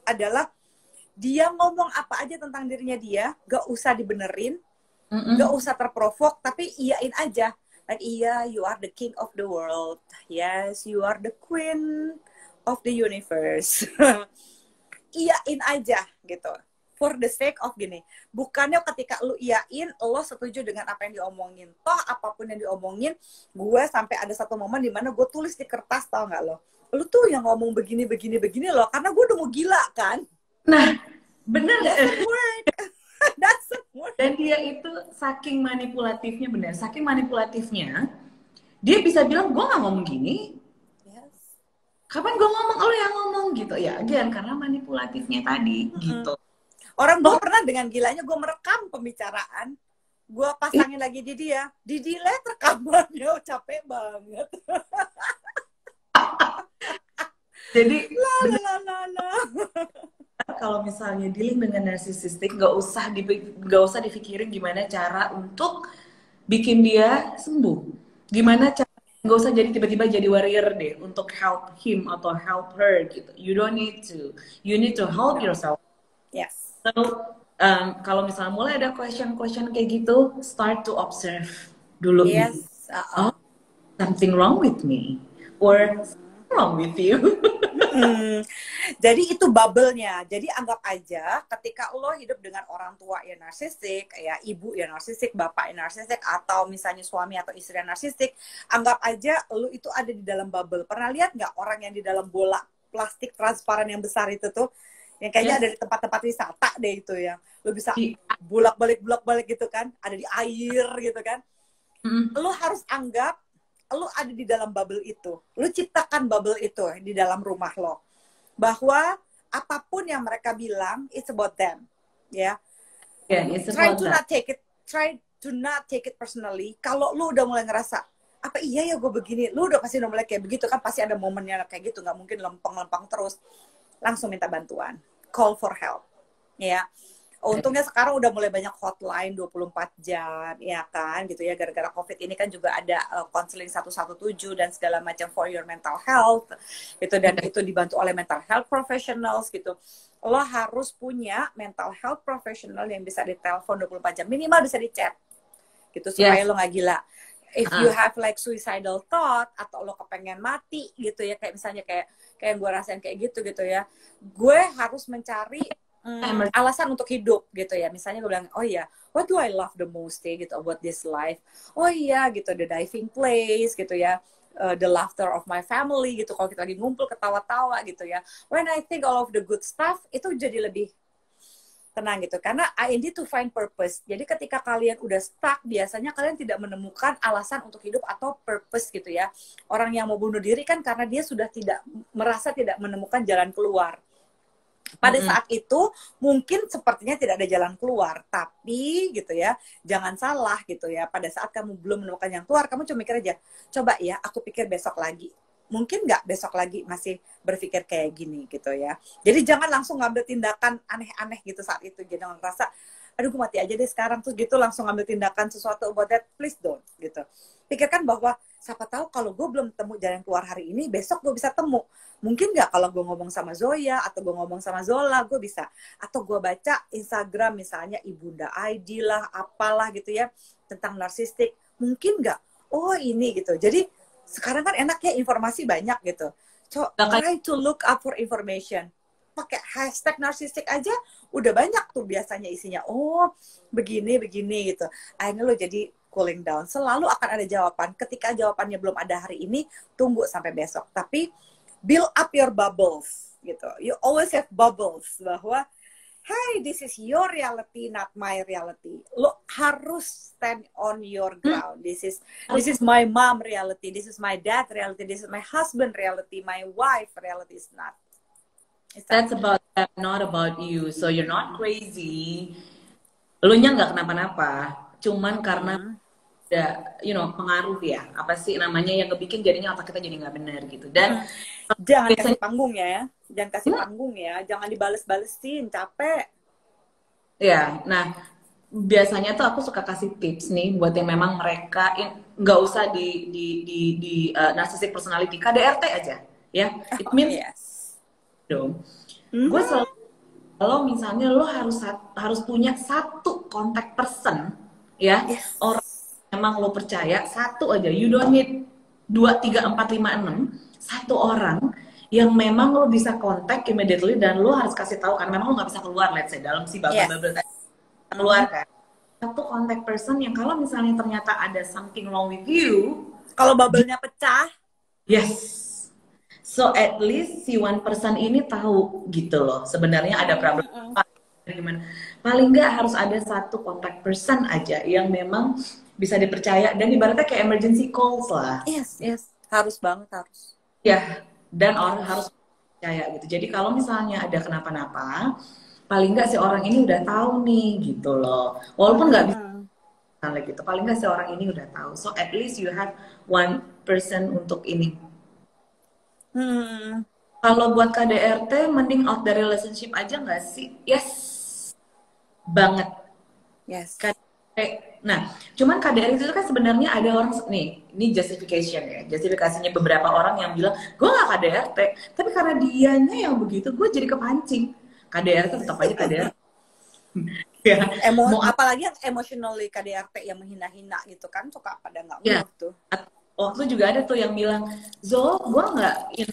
B: adalah dia ngomong apa aja tentang dirinya dia, gak usah dibenerin, gak usah terprovok, tapi iyain aja. Like, you are the king of the world. Yes, you are the queen of the universe. Iyain aja gitu. For the sake of gini. Bukannya ketika lu iyain, lo setuju dengan apa yang diomongin. Toh apapun yang diomongin, gue sampai ada satu momen di mana gue tulis di kertas, tau gak lo? Lu tuh yang ngomong begini loh. Karena gue udah mau gila kan.
A: Nah, bener.
B: Doesn't work. Doesn't work.
A: Dan dia itu saking manipulatifnya, bener. Saking manipulatifnya, dia bisa bilang, gue gak ngomong gini. Kapan gue ngomong, lo yang ngomong gitu ya, again karena manipulatifnya tadi gitu.
B: Orang gue pernah dengan gilanya gue merekam pembicaraan, gue pasangin lagi di dia, di delete rekamannya, capek banget.
A: Jadi kalau misalnya dealing dengan narsisistik, gak usah dipikirin gimana cara untuk bikin dia sembuh, gimana cara. Nggak usah jadi tiba-tiba jadi warrior deh untuk help him atau help her gitu. You need to help yourself.
B: Yes.
A: So kalau misalnya mulai ada question kayak gitu, start to observe dulu.
B: Yes.
A: Oh, something wrong with me or something wrong with you.
B: Jadi itu bubble-nya. Jadi anggap aja ketika lo hidup dengan orang tua yang narsistik, ya ibu yang narsistik, bapak yang narsistik, atau misalnya suami atau istri yang narsistik, anggap aja lo itu ada di dalam bubble. Pernah lihat nggak orang yang di dalam bola plastik transparan yang besar itu tuh? Yang kayaknya ada di tempat-tempat wisata deh itu ya. Lo bisa bolak-balik gitu kan, ada di air gitu kan. Lo harus anggap lu ada di dalam bubble itu. Lu ciptakan bubble itu di dalam rumah lo. Bahwa apapun yang mereka bilang, it's about them. Ya.
A: Yeah,
B: try to not take it personally. Kalau lu udah mulai ngerasa, apa iya ya gue begini, lu udah pasti udah mulai kayak begitu kan, pasti ada momennya kayak gitu, nggak mungkin lempeng-lempeng terus. Langsung minta bantuan. Call for help. Ya. Untungnya sekarang udah mulai banyak hotline 24 jam, ya kan, gitu ya. Gara-gara COVID ini kan juga ada counseling 117 dan segala macam for your mental health, gitu. Dan itu dibantu oleh mental health professionals, gitu. Lo harus punya mental health professional yang bisa ditelepon 24 jam. Minimal bisa di chat, gitu, supaya lo nggak gila. If you have like suicidal thought, atau lo kepengen mati, gitu ya. Kayak misalnya kayak yang gue rasain kayak gitu ya. Gue harus mencari alasan untuk hidup gitu ya. Misalnya gue bilang, oh iya, what do I love the most ya gitu about this life. Oh iya gitu, the diving place gitu ya, the laughter of my family gitu. Kalau kita lagi ngumpul ketawa-tawa gitu ya. When I think all of the good stuff, itu jadi lebih tenang gitu. Karena I need to find purpose. Jadi ketika kalian udah stuck, biasanya kalian tidak menemukan alasan untuk hidup atau purpose gitu ya. Orang yang mau bunuh diri kan karena dia sudah merasa tidak menemukan jalan keluar. Pada saat itu mungkin sepertinya tidak ada jalan keluar, tapi gitu ya, jangan salah gitu ya. Pada saat kamu belum menemukan yang keluar, kamu cuma mikir aja, coba ya aku pikir besok lagi. Mungkin nggak besok lagi masih berpikir kayak gini gitu ya. Jadi jangan langsung ngambil tindakan aneh-aneh gitu saat itu. Jangan ngerasa, aduh gue mati aja deh sekarang tuh gitu, langsung ngambil tindakan sesuatu about that, please don't gitu. Pikirkan bahwa siapa tahu kalau gue belum temu jalan keluar hari ini, besok gue bisa temu. Mungkin nggak kalau gue ngomong sama Zoya atau gue ngomong sama Zola, gue bisa. Atau gue baca Instagram misalnya Ibunda ID lah, apalah gitu ya, tentang narsistik. Mungkin nggak, oh ini gitu. Jadi sekarang kan enak ya, informasi banyak gitu. So, try to look up for information. Pakai hashtag narsistik aja, udah banyak tuh biasanya isinya. Oh, begini gitu. Akhirnya lo jadi cooling down. Selalu akan ada jawaban. Ketika jawabannya belum ada hari ini, tunggu sampai besok. Tapi build up your bubbles gitu. You always have bubbles bahwa hey, this is your reality, not my reality. Lo harus stand on your ground. This is my mom reality. This is my dad reality. This is my husband reality. My wife reality is not.
A: That's about them, not about you. So you're not crazy. Lo nya nggak kenapa-napa. Cuman karena ada, pengaruh ya. Apa sih namanya yang kebikin jadinya otak kita jadi nggak benar gitu. Dan
B: jangan kasih panggung ya. Jangan kasih panggung ya. Jangan dibales-balesin, capek.
A: Ya, nah biasanya tuh aku suka kasih tips nih buat yang memang mereka nggak usah di narcissistic personality, KDRT aja, ya. It means dong. Gue selalu, kalau misalnya lo harus punya satu contact person, ya, orang memang lo percaya, satu aja. You don't need 2, 3, 4, 5, 6. Satu orang yang memang lo bisa kontak immediately dan lo harus kasih tahu kan memang lo nggak bisa keluar, let's say dalam si bubble keluar kan. Satu contact person yang kalau misalnya ternyata ada something wrong with you,
B: kalau bubble-nya pecah,
A: yes. So at least si one person ini tahu gitu loh. Sebenarnya ada problem gimana. Paling nggak harus ada satu contact person aja yang memang bisa dipercaya dan ibaratnya kayak emergency calls lah.
B: Yes. Harus banget, harus.
A: Ya, dan orang harus percaya gitu. Jadi kalau misalnya ada kenapa-napa, paling nggak si orang ini udah tahu nih gitu loh. Walaupun nggak bisa gitu, paling nggak si orang ini udah tahu. So at least you have one person untuk ini. Kalau buat KDRT, mending out dari relationship aja nggak sih? Yes, banget.
B: Yes.
A: Nah, cuman KDRT itu kan sebenarnya ada orang nih, ini justification ya, justifikasinya beberapa orang yang bilang gue nggak KDRT, tapi karena dianya yang begitu, gue jadi kepancing. KDRT tetap aja KDRT.
B: Ya. Apalagi yang emotionally KDRT yang menghina-hina gitu kan, suka pada nggak ngurus tuh.
A: Waktu juga ada tuh yang bilang, Zo, gue nggak in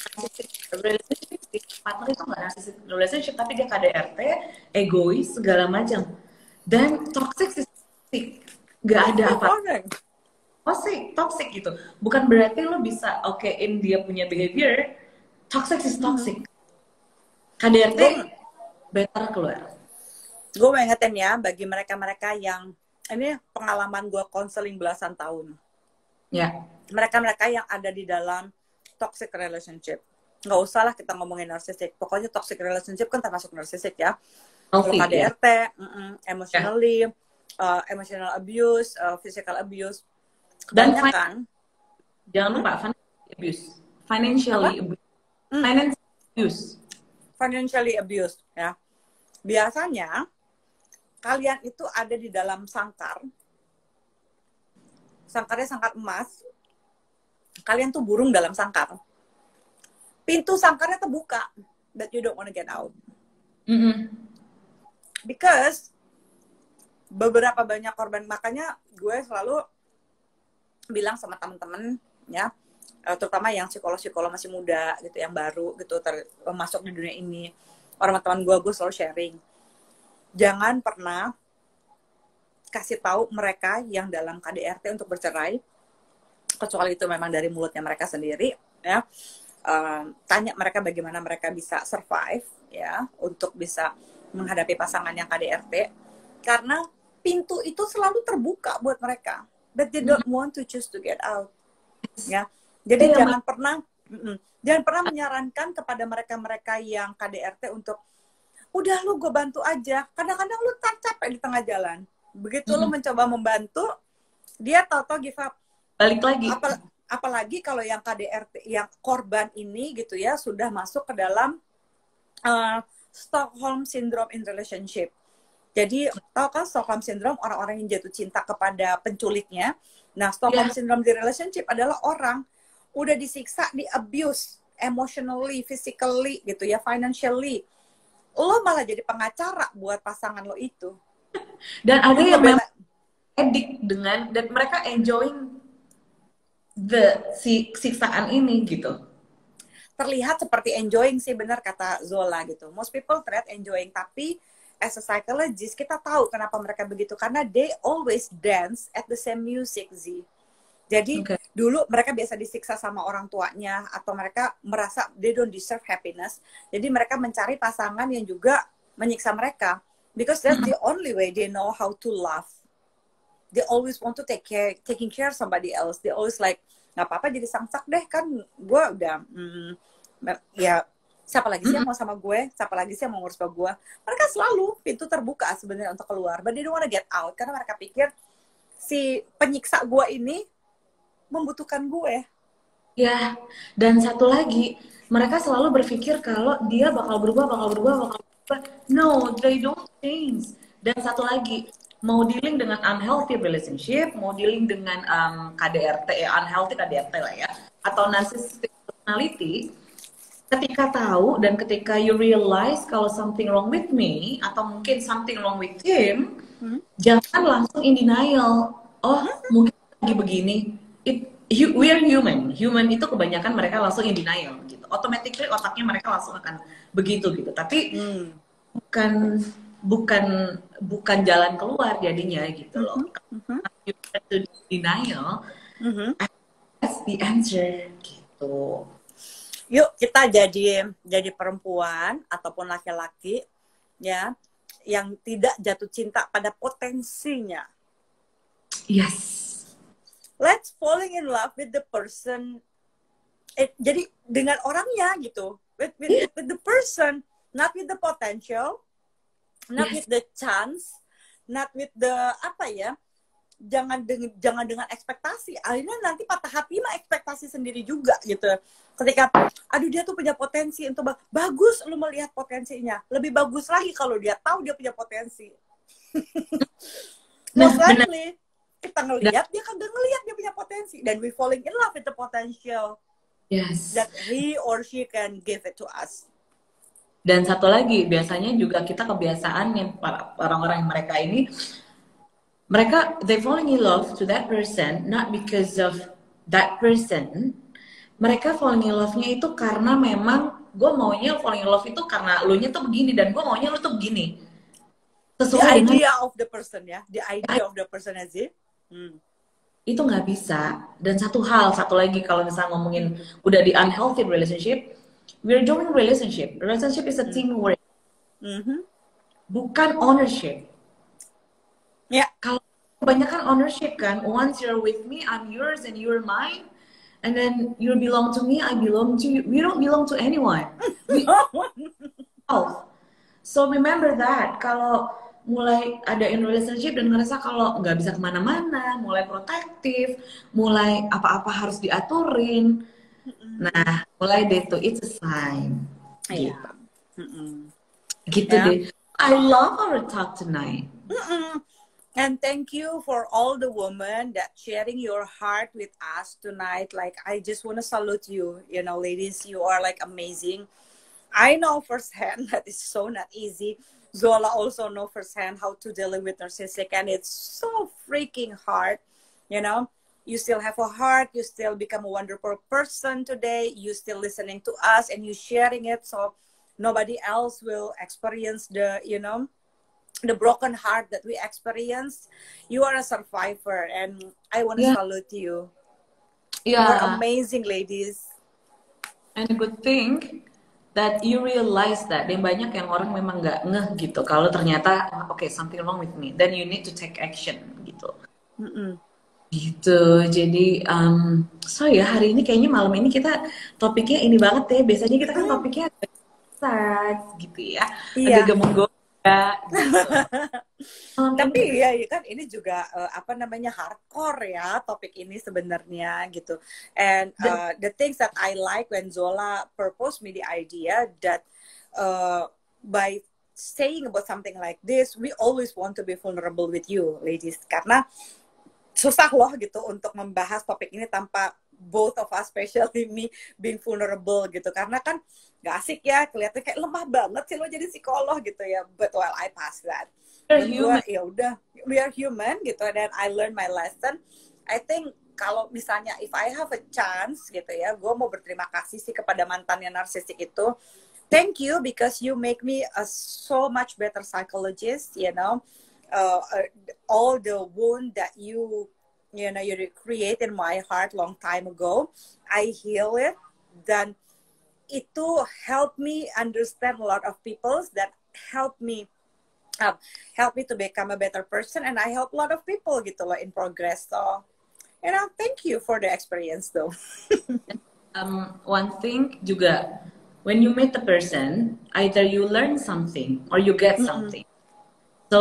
A: relationship, partner itu nggak narcissistic relationship, tapi dia KDRT, egois, segala macam. Dan toxic nggak ada apa. Toxic gitu. Bukan berarti lo bisa okein dia punya behavior. Toxic is toxic. KDRT better keluar.
B: Gue mau ingetin ya, bagi mereka-mereka yang ini pengalaman gue konseling belasan tahun.
A: Ya.
B: Mereka-mereka yang ada di dalam toxic relationship. Nggak usah lah kita ngomongin narcissistic. Pokoknya toxic relationship kan termasuk narcissistic ya. Kalau KDRT, emotionally, emotional abuse, physical abuse.
A: Dan jangan lupa financially abuse. Financially
B: abuse ya. Biasanya kalian itu ada di dalam sangkar. Sangkarnya sangkar emas. Kalian tuh burung dalam sangkar. Pintu sangkarnya terbuka, but you don't want to get out. Because beberapa banyak korban, makanya gue selalu bilang sama temen-temen ya, terutama yang psikolog masih muda gitu, yang baru gitu masuk di dunia ini, orang teman gue selalu sharing, jangan pernah kasih tahu mereka yang dalam KDRT untuk bercerai, kecuali itu memang dari mulutnya mereka sendiri ya. Tanya mereka bagaimana mereka bisa survive ya, untuk bisa menghadapi pasangan yang KDRT, karena pintu itu selalu terbuka buat mereka, but they don't want to choose to get out. Ya, jadi jangan pernah menyarankan kepada mereka yang KDRT untuk udah lu gue bantu aja. Kadang-kadang lu capek di tengah jalan. Begitu lu mencoba membantu, dia tahu-tahu give up.
A: Balik lagi.
B: Apalagi kalau yang KDRT, yang korban ini gitu ya, sudah masuk ke dalam Stockholm Syndrome in relationship. Jadi, tahu kan Stockholm Syndrome, orang-orang yang jatuh cinta kepada penculiknya. Nah, Stockholm Syndrome di relationship adalah orang udah disiksa, di-abuse, emotionally, physically, gitu ya, financially. Lo malah jadi pengacara buat pasangan lo itu.
A: Dan ada yang memang edik dengan, dan mereka enjoying siksaan ini gitu.
B: Terlihat seperti enjoying sih, benar kata Zola gitu. Most people terlihat enjoying, tapi as a psychologist kita tahu kenapa mereka begitu, karena they always dance at the same music, Z. Jadi dulu mereka biasa disiksa sama orang tuanya, atau mereka merasa they don't deserve happiness. Jadi mereka mencari pasangan yang juga menyiksa mereka, because that's the only way they know how to love. They always want to taking care of somebody else. They always like, nggak apa-apa jadi sangsak deh, kan gue udah ya siapa lagi sih yang mau sama gue, siapa lagi sih yang mau ngurus ke gue. Mereka selalu pintu terbuka sebenarnya untuk keluar, but they don't wanna get out, karena mereka pikir si penyiksa gue ini membutuhkan gue.
A: Ya, dan satu lagi, mereka selalu berpikir kalau dia bakal berubah. No, they don't change. Dan satu lagi, mau dealing dengan unhealthy relationship, mau dealing dengan KDRT, unhealthy KDRT lah ya, atau narcissistic personality, ketika tahu dan ketika you realize kalau something wrong with me, atau mungkin something wrong with him, jangan langsung in denial. Oh, mungkin lagi begini. We are human. Human itu kebanyakan mereka langsung in denial gitu. Automatically otaknya mereka langsung akan begitu gitu. Tapi bukan jalan keluar jadinya gitu loh. You have to denial. That's the answer gitu.
B: Yuk kita jadi perempuan ataupun laki-laki ya yang tidak jatuh cinta pada potensinya.
A: Yes.
B: Let's falling in love with the person. Jadi dengan orangnya gitu. With the person, not with the potential. Not with the chance, not with the apa ya, jangan dengan ekspektasi. Akhirnya nanti patah hati mah ekspektasi sendiri juga gitu. Ketika aduh dia tuh punya potensi untuk bagus, lu melihat potensinya. Lebih bagus lagi kalau dia tahu dia punya potensi. Most likely kita ngelihat dia kagak ngelihat dia punya potensi, dan we falling in love with the potential.
A: Yes.
B: That he or she can give it to us.
A: Dan satu lagi, biasanya juga kita kebiasaan yang orang-orang mereka ini, they falling in love to that person not because of that person. Mereka falling in love-nya itu karena memang gue maunya falling in love itu karena lu nya tuh begini dan gue maunya lu tuh begini.
B: Sesuai the idea of the person ya, the idea of the person aja.
A: Itu nggak bisa. Dan satu lagi kalau misalnya ngomongin udah di unhealthy relationship, we're doing relationship. Relationship is a teamwork. Bukan ownership.
B: Ya.
A: Kalau kebanyakan ownership kan, once you're with me, I'm yours and you're mine. And then you belong to me, I belong to you. We don't belong to anyone. So remember that. Kalau mulai ada in relationship dan ngerasa kalau nggak bisa kemana-mana, mulai protektif, mulai apa-apa harus diaturin. Nah, mulai deh tuh, it's a sign. Gitu. Gitu deh. I love our talk tonight.
B: And thank you for all the women that sharing your heart with us tonight. Like, I just want to salute you. You know, ladies, you are like amazing. I know firsthand that it's so not easy. Zola also know firsthand how to deal with narcissistic, and it's so freaking hard. You know, you still have a heart, you still become a wonderful person today, you still listening to us and you sharing it so nobody else will experience the, you know, the broken heart that we experience. You are a survivor and I want to salute you.
A: Yeah.
B: You're amazing, ladies.
A: And a good thing, that you realize that, dan banyak yang orang memang nggak ngeh gitu kalau ternyata okay, something wrong with me, then you need to take action gitu. Gitu. Jadi so ya hari ini kayaknya malam ini kita topiknya ini banget ya, biasanya kita kan topiknya seks gitu ya, agak menggoda gitu.
B: Tapi ya kan ini juga apa namanya hardcore ya topik ini sebenarnya gitu. And the things that I like when Zola proposed me the idea that by saying about something like this, we always want to be vulnerable with you, ladies, karena susah loh gitu untuk membahas topik ini tanpa both of us, especially me, being vulnerable gitu, karena kan gak asik ya kelihatannya kayak lemah banget sih lo jadi psikolog gitu ya. But while I pass that, ya udah, we are human gitu, dan I learn my lesson. I think kalau misalnya if I have a chance gitu ya, gue mau berterima kasih sih kepada mantan yang narsistik itu. Thank you because you make me a so much better psychologist, you know. All the wound that you create in my heart long time ago, I heal it. Dan itu help me understand a lot of people, that help me to become a better person, and I help a lot of people gitu loh in progress. So, you know, thank you for the experience though.
A: One thing juga, when you meet the person, either you learn something or you get something. So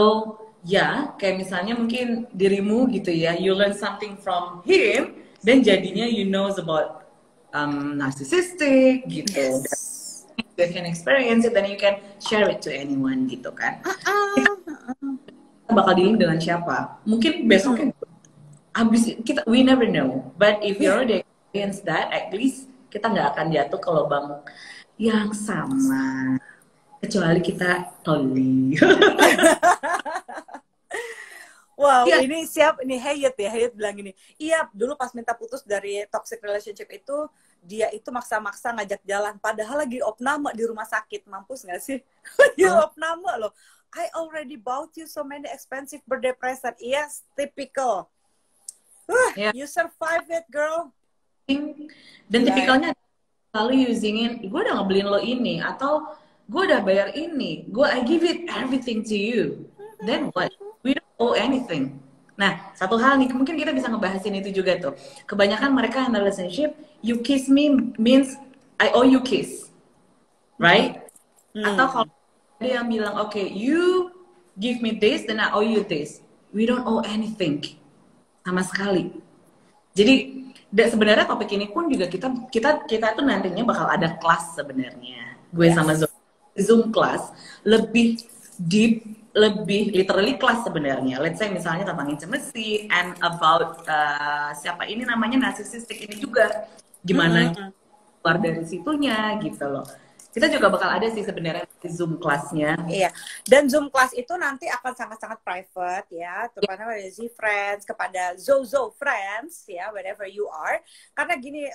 A: ya, kayak misalnya mungkin dirimu gitu ya, you learn something from him, dan jadinya you knows about narcissistic gitu. You can experience it, then you can share it to anyone gitu kan. Kita bakal dealing dengan siapa? Mungkin besoknya habis kita, we never know. But if you already experience that, at least kita nggak akan jatuh ke lubang yang sama. Kecuali kita toli.
B: Wow, ini siap, ini Hayat ya, Hayat bilang gini, iya dulu pas minta putus dari toxic relationship itu, dia itu maksa-maksa ngajak jalan, padahal lagi opname di rumah sakit, mampus gak sih? Lagi opname loh, I already bought you so many expensive birthday present, yes, typical. You survive it, girl.
A: Dan tipikalnya selalu usingin, gue udah ngebeliin lo ini, atau gue udah bayar ini, I give it everything to you, then what? We don't owe anything. Nah, satu hal nih, mungkin kita bisa ngebahasin itu juga tuh. Kebanyakan mereka in a relationship, you kiss me means I owe you kiss. Right? Atau kalau ada yang bilang, okay, you give me this, then I owe you this. We don't owe anything. Sama sekali. Jadi, sebenarnya topik ini pun juga kita tuh nantinya bakal ada kelas sebenarnya. Gue sama Zoom class, lebih deep, lebih literally kelas sebenarnya. Let's say misalnya tentang intimacy and about siapa ini namanya narcissistic ini juga, gimana keluar dari situnya gitu loh. Kita juga bakal ada sih sebenarnya di Zoom kelasnya.
B: Iya. Dan Zoom kelas itu nanti akan sangat-sangat private ya, terutama pada Z friends, kepada Zozo friends ya, wherever you are. Karena gini,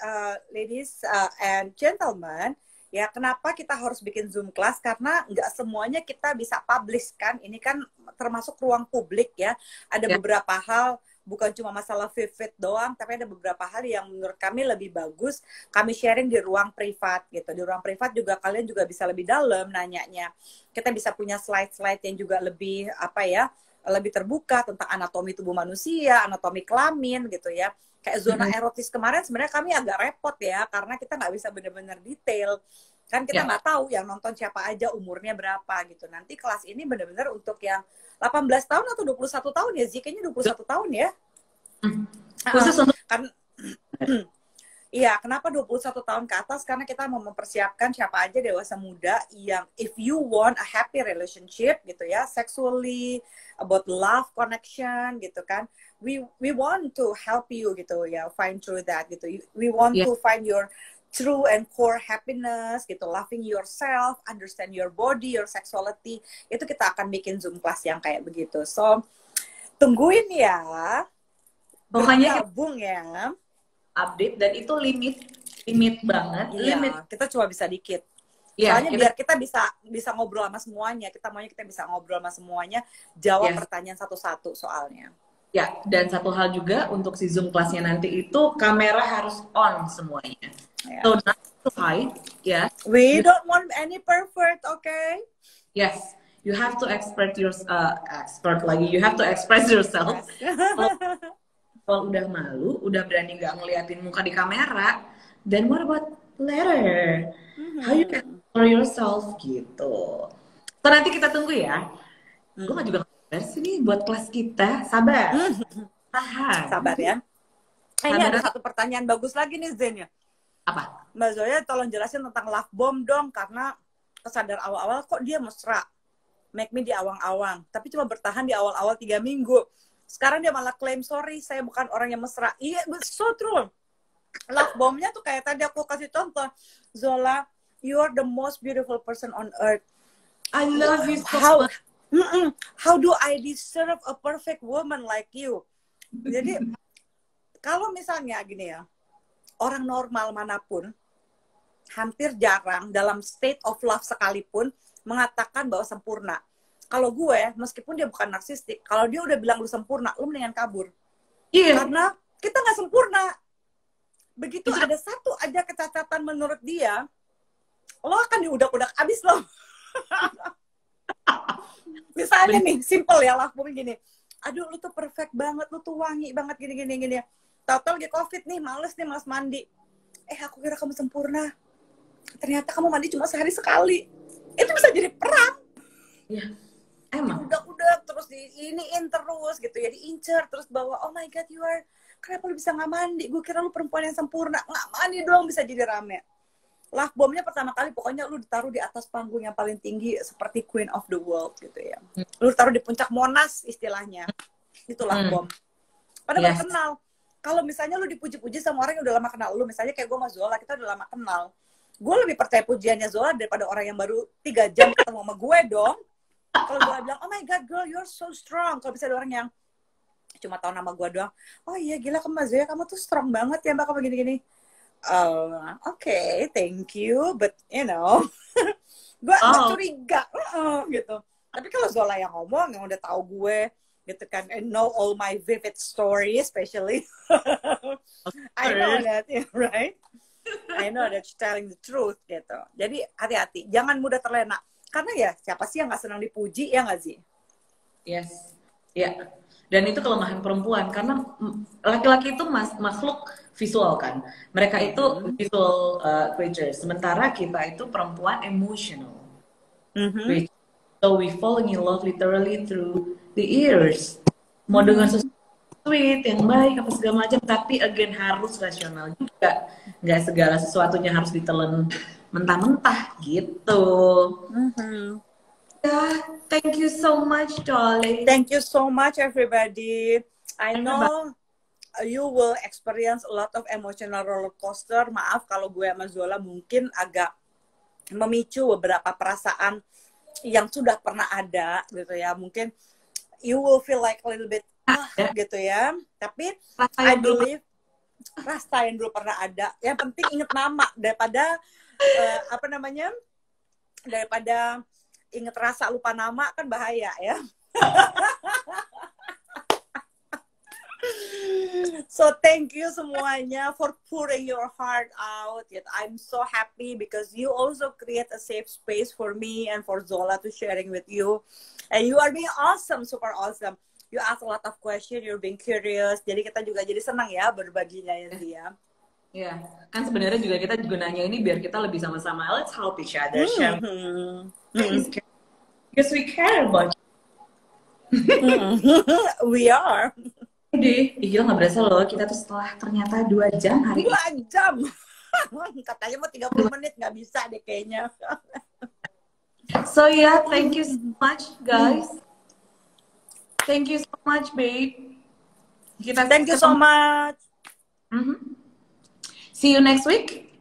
B: ladies and gentlemen, ya, kenapa kita harus bikin Zoom class? Karena nggak semuanya kita bisa publish kan. Ini kan termasuk ruang publik ya. Ada beberapa hal, bukan cuma masalah vivid doang, tapi ada beberapa hal yang menurut kami lebih bagus kami sharing di ruang privat gitu. Di ruang privat juga kalian juga bisa lebih dalam nanyanya. Kita bisa punya slide-slide yang juga lebih lebih terbuka tentang anatomi tubuh manusia, anatomi kelamin gitu ya. Kayak zona erotis kemarin sebenarnya kami agak repot ya, karena kita nggak bisa benar-benar detail. Kan kita nggak tahu yang nonton siapa aja, umurnya berapa gitu. Nanti kelas ini benar-benar untuk yang 18 tahun atau 21 tahun ya, Kayaknya 21 tahun ya.
A: Khusus untuk
B: iya, kenapa 21 tahun ke atas? Karena kita mau mempersiapkan siapa aja dewasa muda yang if you want a happy relationship gitu ya, sexually, about love connection gitu kan. We want to help you gitu ya, find through that gitu. We want to find your true and core happiness gitu, loving yourself, understand your body, your sexuality. Itu kita akan bikin Zoom class yang kayak begitu. So, tungguin ya.
A: Pokoknya
B: gabung ya.
A: Update, dan itu limit banget.
B: Iya, kita cuma bisa dikit. Soalnya biar kita bisa ngobrol sama semuanya. Kita bisa ngobrol sama semuanya, jawab pertanyaan satu-satu soalnya.
A: Ya, dan satu hal juga untuk si Zoom kelasnya nanti itu kamera harus on semuanya. So to hide, yes.
B: We don't want any pervert, okay?
A: Yes, you have to you have to express yourself. Kalau udah malu, udah berani nggak ngeliatin muka di kamera, then what about later? How you can explore yourself gitu. So nanti kita tunggu ya. Gue nggak juga sabar sih nih buat kelas kita. Sabar. Tahan.
B: Sabar ya. Ini ada satu pertanyaan bagus lagi nih Zen ya.
A: Apa?
B: Mbak Zoya tolong jelasin tentang love bomb dong, karena kesadar awal-awal kok dia mesra. Make me di awang-awang, tapi cuma bertahan di awal-awal 3 minggu. Sekarang dia malah klaim, sorry saya bukan orang yang mesra. Iya, so true. Love bomb-nya tuh kayak tadi aku kasih contoh. Zola, you are the most beautiful person on earth.
A: I love you so much.
B: How do I deserve a perfect woman like you? Jadi kalau misalnya gini ya, orang normal manapun hampir jarang dalam state of love sekalipun mengatakan bahwa sempurna. Kalau gue, meskipun dia bukan narsistik, kalau dia udah bilang lu sempurna, lu mendingan kabur.
A: Iya.
B: Karena kita nggak sempurna. Begitu ada satu aja kecacatan menurut dia, lo akan diudak-udak abis lo. Misalnya nih, simple ya lah, mungkin gini. Aduh, lu tuh perfect banget, lu tuh wangi banget, gini. Tahu-tahu lagi COVID nih, males mandi. Aku kira kamu sempurna. Ternyata kamu mandi cuma sehari sekali. Itu bisa jadi perang.
A: Iya, emang.
B: Udah terus diiniin terus gitu ya, diincer terus bawa, oh my god you are, kenapa lu bisa nggak mandi? Gue kira lu perempuan yang sempurna, nggak mandi doang bisa jadi rame. Love bomb-nya pertama kali pokoknya lu ditaruh di atas panggung yang paling tinggi seperti Queen of the World gitu ya. Lu ditaruh di puncak Monas istilahnya. Itu love bomb. Padahal yes. Kenal. Kalau misalnya lu dipuji-puji sama orang yang udah lama kenal lu, misalnya kayak gue sama Zola, kita udah lama kenal. Gue lebih percaya pujiannya Zola daripada orang yang baru 3 jam ketemu sama gue dong. Kalau Zola bilang, oh my god girl, you're so strong. Kalau bisa ada orang yang cuma tahu nama gue doang, oh iya gila Mbak Zoya, kamu tuh strong banget ya Mbak, kamu gini-gini. Okay, thank you, but you know, gue curiga, gitu. Tapi kalau Zola yang ngomong, yang udah tahu gue, gitu kan, and know all my vivid story, especially, I know that, right? I know that you're telling the truth, gitu. Jadi hati-hati, jangan mudah terlena. Karena ya siapa sih yang nggak senang dipuji, ya nggak sih?
A: Yes, ya. Yeah. Dan itu kelemahan perempuan, karena laki-laki itu makhluk visual kan. Mereka itu visual creatures, sementara kita itu perempuan emotional. So we fall in love literally through the ears. Mau dengan sesuatu sweet, yang baik, apa segala macam, tapi again harus rasional juga. Nggak segala sesuatunya harus ditelan mentah-mentah gitu. Thank you so much, Dolly.
B: Thank you so much, everybody. I know you will experience a lot of emotional roller coaster. Maaf kalau gue sama Zola mungkin agak memicu beberapa perasaan yang sudah pernah ada, gitu ya. Mungkin you will feel like a little bit gitu ya. Tapi I believe rasain dulu pernah ada. Yang penting inget nama daripada daripada inget rasa lupa nama kan bahaya ya. So thank you semuanya for pouring your heart out. I'm so happy because you also create a safe space for me and for Zola to sharing with you. And you are being awesome, super awesome. You ask a lot of questions, you're being curious. Jadi kita juga jadi senang ya berbaginya ya sih ya.
A: Iya, kan sebenarnya juga kita nanya ini biar kita lebih sama-sama. Let's help each other, share. Because we care about you.
B: We are.
A: Deh, gila nggak berasa loh. Kita tuh setelah ternyata 2 jam hari
B: 2 jam. Katanya mau 30 menit, nggak bisa deh kayaknya.
A: So yeah, thank you so much, guys. Thank you so much, babe.
B: Thank you so much.
A: See you next week.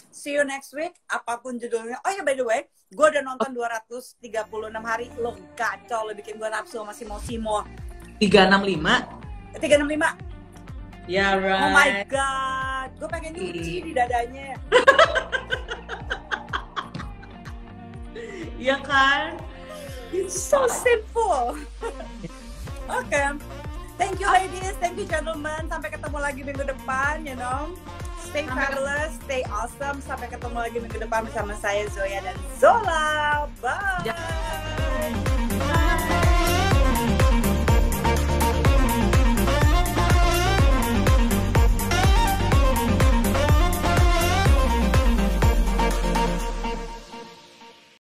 B: See you next week. Apapun judulnya. Oh ya, by the way, gue udah nonton 236 hari. Lo kacau, lo bikin gue nafsu sama Simo.
A: 365.
B: 365.
A: Yeah, right.
B: Oh my god, gue pengen nyuci di dadanya.
A: Iya kan?
B: It's so simple. Okay. Thank you ladies, thank you gentlemen. Sampai ketemu lagi minggu depan, you know. stay fabulous, stay awesome. Sampai ketemu lagi minggu depan bersama saya Zoya dan Zola. Bye.